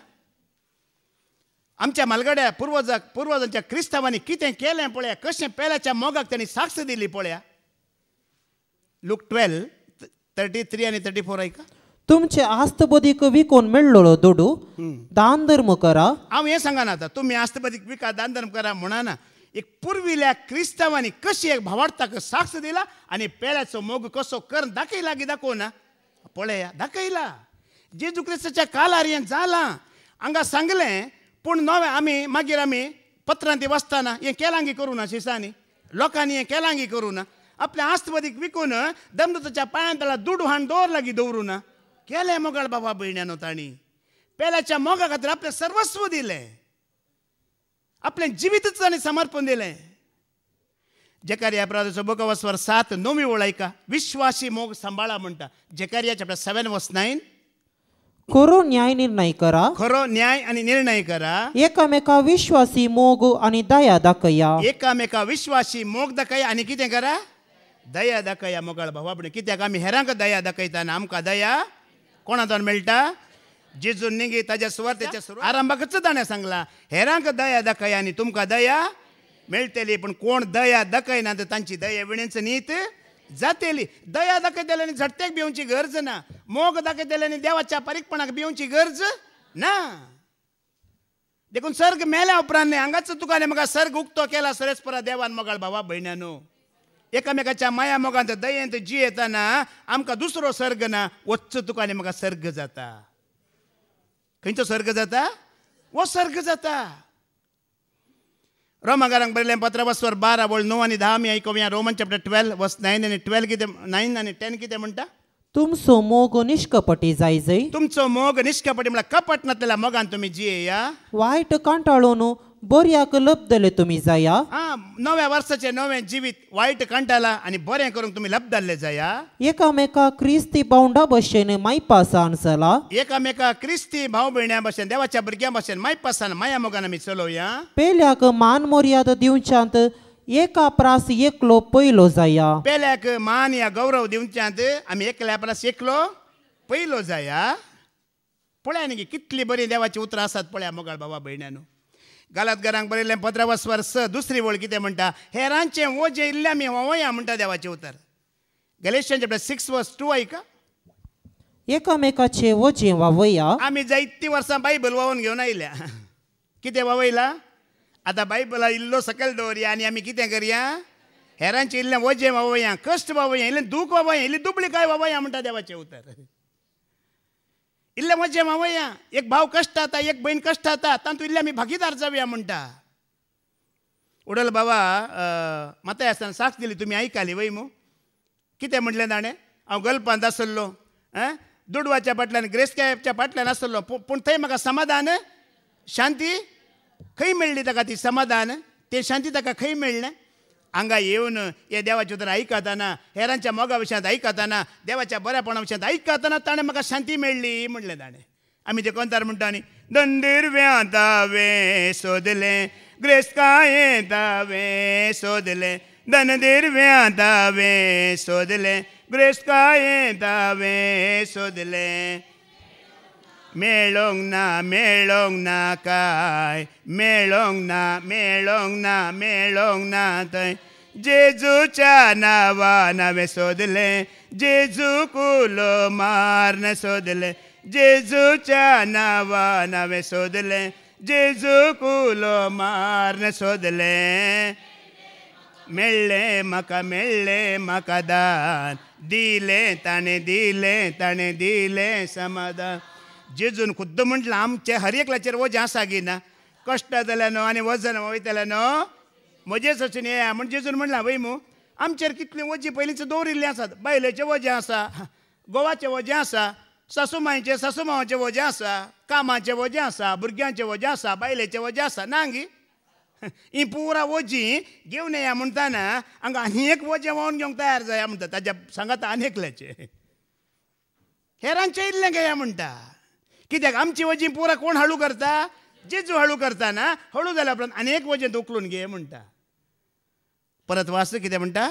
आमच्या मालगड्या पुर्वजांच्या क्रिस्तांवांनी कितें केलें पळया कशें पेल्याच्या मोगाक तांणी साक्ष दिली पळया लूक 12:33 आनी 34 ऐका तुमचे आस्तबदीक विकोन मेळ्ळलो दोडू दान धर्म करा हांव हें सांगना आतां तुमी आस्तबदीक विका दान धर्म करा म्हणना एक पुर्विल्या क्रिस्तांवांनी कशी एक भावार्थाक साक्ष दिला आनी पेल्याचो मोग कसो करून दाखयला की दाखोवना पळया दाखयला जेजू क्रिस्ताच्या काळार हें जालां हांगा सांगलें पूण नवे आमी मागीर आमी पत्रांती वाचतना हें केलांगी करूना शिसांनी लोकांनी हें केलांगी करूना आपल्या आस्तबदीक विकून दमदताच्या पांयांत ताला दूड हाण दवरलागी दवरूना केलें मोगाळ बाबा भयण्यानो तांणी पेल्याच्या मोगा खातीर आपलें सर्वस्व दिलें आपलें जिवीतच ताणें समर्पण दिलें जेकारिया प्रवादीचो बुक ऑफ 7:9 वळ ऐका विश्वासी मोग सांबाळा म्हणटा जेकारिया चॅप्टर 7 वर्स 9 खरो न्याय निर्णय करा खरो न्याय आणि निर्णय करा एकामेका विश्वासी मोग आणि दया दाखया एकामेका विश्वासी मोग दाखया आणि कितें करा दया दाखया मोगाळ भावा भयणी कित्याक आमी हेरांक दया दाखयताना आमकां दया कोणातून मेळटा जेजून निगी ताच्या सुवातेच्या आरंभाकच ताणें सांगला हेरांक दया दाखया आनी तुमकां दया मेळटली पण कोण दया दाखयना तर तांची दया विणेच नीत जातेली दया दाखयतल्यांनी झटतेक भिवची गरज ना मोग दाखयतल्यांनी देवाच्या परीकपणाक भिवची गरज ना देखून सर्ग मेल्या उपरांत हांगाच तुका म्हाका सर्ग उक्तो केला सरस्परा देवान मोगाळ भावा भयण्यानो एकामेकाच्या माया मोगांत दयेंत जी येताना आमकां दुसरो सर्ग ना वच्च तुका म्हाका सर्ग जाता खंयचो सर्ग जाता वो सर्ग जाता रोमाकारांक बरयलें पत्र 12 वळ 9 आनी 10 आमी आयकुया रोमन चॅप्टर 12 वर्स 9 आनी 12 कितें 9 आनी 10 कितें म्हणटा तुमचो मोग निष्कपटी जायजय तुमचो मोग निष्कपटी म्हळ्यार कपट नासलेल्या मोगान तुमी जियेया वायट कांटाळून बऱ्याक लब्धले तुमी जाया नव्या वर्साचें नवें जिवीत वायट कांटाला आनी बरें करूंक तुमी लब्धले जाया एकामेका क्रिस्ती बावंडा भशेन मायपासान चला एकामेका क्रिस्ती भाव भयण्या भशेन देवाच्या भुरग्यां भशेन मायपासान माया मोगान आमी चलोवया पेल्याक मान मर्यादा दिवच्यांत एका प्रास एकलो पयलो जाया पेल्याक मान या गौरव दिवच्यांत आमी एकल्या प्रास एकलो पयलो जाया पळया न्ही कितली बरी देवाची उतरां आसात पळया मोगाळ भावा भयण्यानो गलातकारांक बरयलें पत्र 6 दुसरी वळ कितें म्हणटा हेरांचें ओजें इल्लें आमी व्होवया म्हणटा देवाचें उतर गॅलेशियन चॅप्टर 6 वर्स 2 ऐका एकामेकाचे ओजें वावया आमी जायतीं वर्सां बायबल वावून घेवन आयल्या कितें वावयला आतां बायबला इल्लो सकयल दवरया आनी आमी कितें करया हेरांचें इल्लें ओजें वावया कश्ट वावया इल्लें दूख वावया इल्ली दुबळीकाय वावया म्हणटा देवाचें उतर इल्लें मजें मावया एक भाव कश्ट जाता एक बहीण कश्ट जाता तातूंत इल्ले आमी भागीदार जावया म्हणटा उडल बाबा माताय आसतना साक्ष दिली तुमी आयकाली वय मू कितें म्हणलें ताणें हांव गल्पांत आसलो दुडवाच्या फाटल्यान ग्रेस्कॅपच्या फाटल्यान आसलो पूण थंय म्हाका समाधान शांती खंय मेळ्ळी ताका ती समाधान तें शांती ताका खंय मेळ्ळें हांगा येवन हे देवाचे उतर आयकताना हेरांच्या मोगा विशयांत आयकताना देवाच्या बऱ्यापणा विशयांत आयकताना ताणें म्हाका शांती मेळ्ळी म्हणलें ताणें आमी ते कोंतार म्हणटा न्ही दंदिरव्या दावे सोदलें ग्रेस्काये दावे सोदलें दनदिरव्या दावे सोदलें ग्रेस्काये दावे सोदलें मेळोंक ना काय मेळोंक ना थंय जेजूच्या नांवान हांवें सोदलें जेजू कुलो मारन सोदलें जेजूच्या नांवान हांवें सोदलें जेजू कुलो मारन सोदलें मेळ्ळे म्हाका दान दिले ताणे दिले समाधान. जेजून खुद्द म्हटलं आमचे हर एकल्याचेर वजें आसा गी ना, कश्ट जाल्यार न्हू आनी वजन वयतलें न्हू म्हजेच अशें येया म्हण जेजून म्हणलां वय मू आमचेर कितलीं वजीं पयलींच दवरिल्लीं आसात. बायलेचें वजें आसा, गोवाचें वजें आसा, सासूमांयचें सासूमावाचें वजें आसा, कामाचें वजें आसा, भुरग्यांचें वजें आसा, बायलेचें वजें आसा ना गी. ही पुरा वजीं घेवन येया म्हणटाना हांगा आनी एक वजें व्हांवन घेवंक तयार जाया म्हणटा. ताज्या सांगात आनी एकल्याचें हेरांचें इल्लें घेया म्हणटा. कित्याक आमची वजीं पुरा कोण हळू करता? जेजू हळू करता ना. हळू जाल्या उपरांत आनी एक वजें उखलून घे म्हणटा. परत वाच कितें म्हणटा?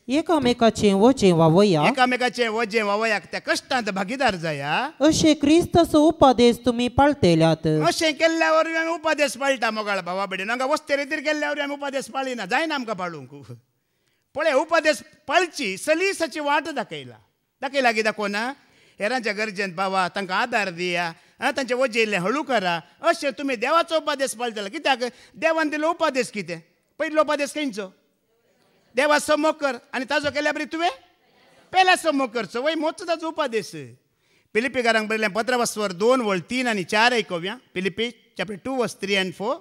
एकामेकाचें वजें वावया, एकामेकाचें वजें वावयाक त्या कश्टांत भागीदार जाया. अशें क्रिस्ताचो उपदेश तुमी पाळटल्यात. अशें केल्ल्या वरवीं आमी उपादेश पाळटा मोगाळ भावा भयणीनो. हांगा वस्ते रितीर केल्ल्या वरवीं आमी उपादेश पाळिना, जायना आमकां पाळूंक. पळय उपादेश पाळची सलीसाची वाट दाखयला की दाखोवना. हेरांच्या गरजेंत पावा, तांकां आदार दिया, तांचे वजें इल्लें हळू करा. अशें तुमी देवाचो उपादेश पाळटले. कित्याक देवान दिलो उपादेश कितें? पयलो उपादेश खंयचो? देवा समोग कर आनी ताजो केल्या बरी तुवें पेला समोग करचो. वय मोचो ताजो उपादेश. फिलिपिकारांक बरयलें 15:2-3 आनी 4 आयकूया. Philippi chapter 2:3 and 4.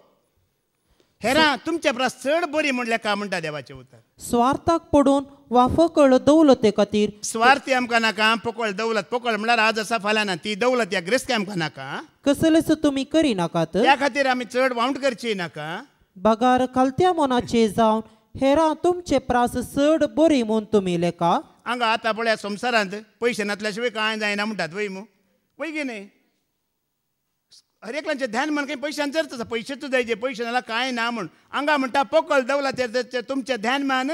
हेरां तुमच्या परस चड बरी म्हणल्यार काय म्हणटा देवाचें उतर? स्वार्थाक पडून वा फकळ दौलते खातीर. स्वार्थी आमकां नाका, पोकळ दौलत. पोकळ म्हळ्यार आज आसा फाल्यां ना. ती दौलत या ग्रेस्ती आमकां नाका. कसलेच तुमी करिनाकात. त्या खातीर आमी चड वावंट करची नाका. बगार खालत्या मनाचे जावन हेरां तुमचे प्रास चड बरी म्हूण तुमी लेखा. हांगा आतां पळया संवसारांत पयशे नासल्या शिवाय कांय जायना म्हणटात. वय मू वय गे न्ही. हर एकल्याचें ध्यान म्हण खंय पयशांचेर आसा. पयशेच जायचे, पयशे नाल्या कांय ना म्हण. हांगा म्हणटा पोकळ दौलतेर तुमचें ध्यान मान.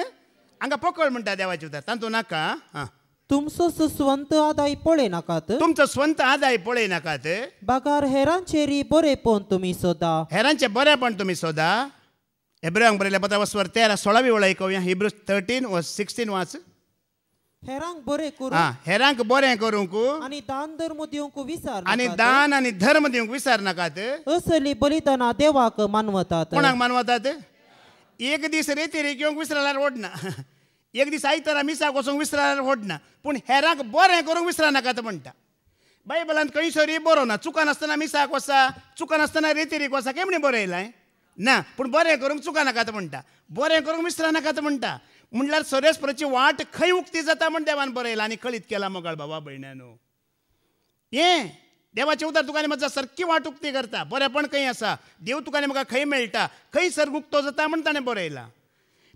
हांगा पोकळ म्हणटा देवाचें उतर. तांतू नाका. तुमचो स्वंत आदाय पळयनाकात. तुमचो स्वंत आदाय पळयनाकात. बगार हेरांचेरी बरेपण तुमी सोदा. हेरांचें बरेपण तुमी सोदा. हेब्रेयांक बरयल्या 13:16 वेळ आयकूया. Hebrews 13:16 वाच. हेरांक बरें करून हेरांक बरें करूंक आनी दान धर्म दिवंक विसार आनी दान आनी धर्म दिवंक विसार नाकात. असली बलिदानां देवाक मानवतात. कोणाक मानवतात? एक दीस रेतीर घेवंक विसरल्यार ओडना. एक दीस आयतारा मिसाक वचूंक विसरल्यार ओडना. पूण हेरांक बरें करूंक विसरा नाकात म्हणटा. बायबलांत खंयसरी बरोवना चुका नासतना मिसाक वचा, चुका नासतना रेतीरीक वचा. केमणे बरयलां ना. पूण बरें करूंक चुका नाकात म्हणटा. बरें करूंक विसरा नाकात म्हणटा. म्हणल्यार सरेस्पराची वाट खंय उक्ती जाता म्हण देवान बरयला आनी कळीत केला मोगाळ भावा भयण्यानो. हें देवाचें उतर तुका आनी म्हज्या सारकी वाट उक्ती करता. बरेंपण खंय आसा, देव तुका आनी म्हाका खंय मेळटा, खंय सर्ग उक्तो जाता म्हण ताणें बरयलां.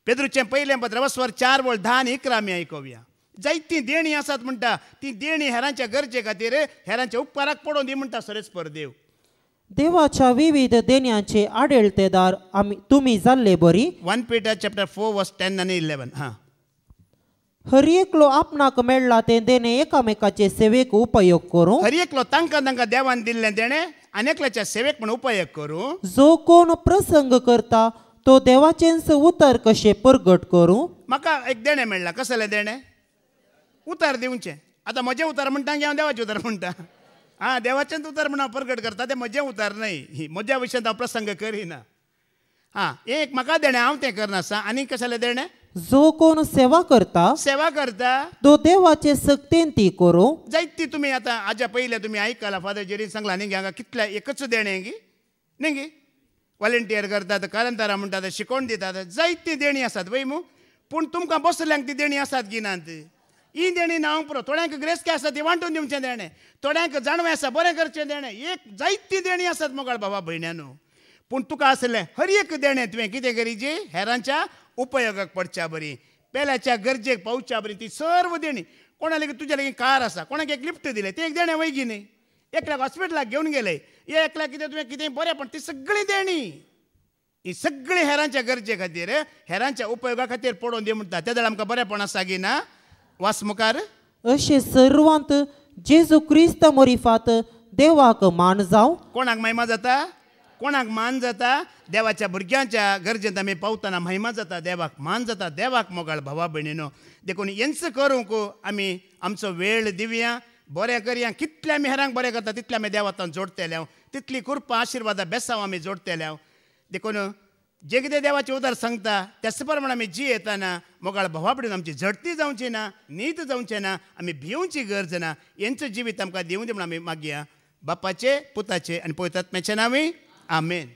पेद्रूचें पयलें पत्र 4:10 आनी 11 आमी आयकूया. जायतीं देणी आसात म्हणटा. ती देणी हेरांच्या गरजे खातीर हेरांच्या उपकाराक पडोवन दी म्हणटा सरेस्पर देव. देवाच्या विविध देण्यांचे आडेलतेदार तुमी जाल्ले बरी. 1 Peter chapter 4:10 and 11. हर एकलो आपणाक मेळ्ळा ते देणे एकामेकाचे सेवेक उपयोग करूं. हर एकलो तांकां देवान दिल्लें देणें अनेकल्याच्या सेवेक म्हण उपयोग करूं. जो कोण प्रसंग करता तो देवाचेंच उतर कशें परगट करूं. म्हाका एक देणें मेळ्ळां. कसलें देणें? उतर दिवचें. आतां म्हजें उतर म्हणटा की हांव देवाचें उतर म्हणटा? देवाचेंच उतर म्हण हांव प्रगट करता. तें म्हजें उतर न्हय. म्हज्या विशयांत हांव प्रसंग करिना. एक म्हाका देणें हांव तें करनासा. आनी कसलें देणें? जो कोण सेवा करता तो देवाचे सक्तेन ती करूं. जायती तुमी आतां हाज्या पयलें तुमी आयकलां. फादर जेरीन सांगलां न्ही हांगा कितल्या एकच देणें गी न्ही गी. वॉलंटियर करतात, कांतारां म्हणटात, शिकोवन दितात. जायती देणी आसात वय मू. पूण तुमकां बसल्यांक ती देणी आसात गिनात. ही देणी नांव पुरो. थोड्यांक ग्रेस्के आसा ती वांटून दिवचें देणें. थोड्यांक जाणवें आसा बरें करचें देणें. एक जायती देणी आसात मोगाळ भावा भयण्यानो. पूण तुका असलें हर एक देणें तुवें कितें करीची? हेरांच्या उपयोगाक पडच्या बरी, पेल्याच्या गरजेक पावच्या बरी. ती सर्व देणी. कोणा लेगीत तुज्या लेगीत कार आसा, कोणाक एक लिफ्ट दिलें, तें एक देणें वयगी न्ही. एकल्याक हॉस्पिटलाक घेवन गेले, एकल्याक कितें तुवें कितें बरें पण ती सगळी देणी. ही सगळी हेरांच्या गरजे खातीर, हेरांच्या उपयोगा खातीर पडोवन दी म्हणटा. त्या वेळार आमकां बरेंपण आसा गी ना. वास मुखार. अशें सर्वांत जेजू क्रिस्त मोरिफात देवाक मान जावं. कोणाक महिमा जाता? कोणाक मान जाता? देवाच्या भुरग्यांच्या गरजेंत आमी पावतना महिमा जाता, देवाक मान जाता. देवाक मोगाळ भावा भयणीनो, देखून हेंच करूंक आमी आमचो वेळ दिवया, बरें करया. कितले आमी हेरांक बरें करता तितले आमी देवातान जोडतले. तितली कृपा आशिर्वादा बेसांव आमी जोडतले. देखून जे कितें देवाचे उदार सांगता त्याच प्रमाणे आमी जी येताना मोगाळ भावापडून आमची झडती जावची ना, नीत जावचें ना, आमी भिवची गरज ना. हेंचो जिवीत आमकां दिवं दी म्हणून आमी मागया बापाचे, पुताचे आनी पवित्र आत्म्याचे नांवी. आमेन.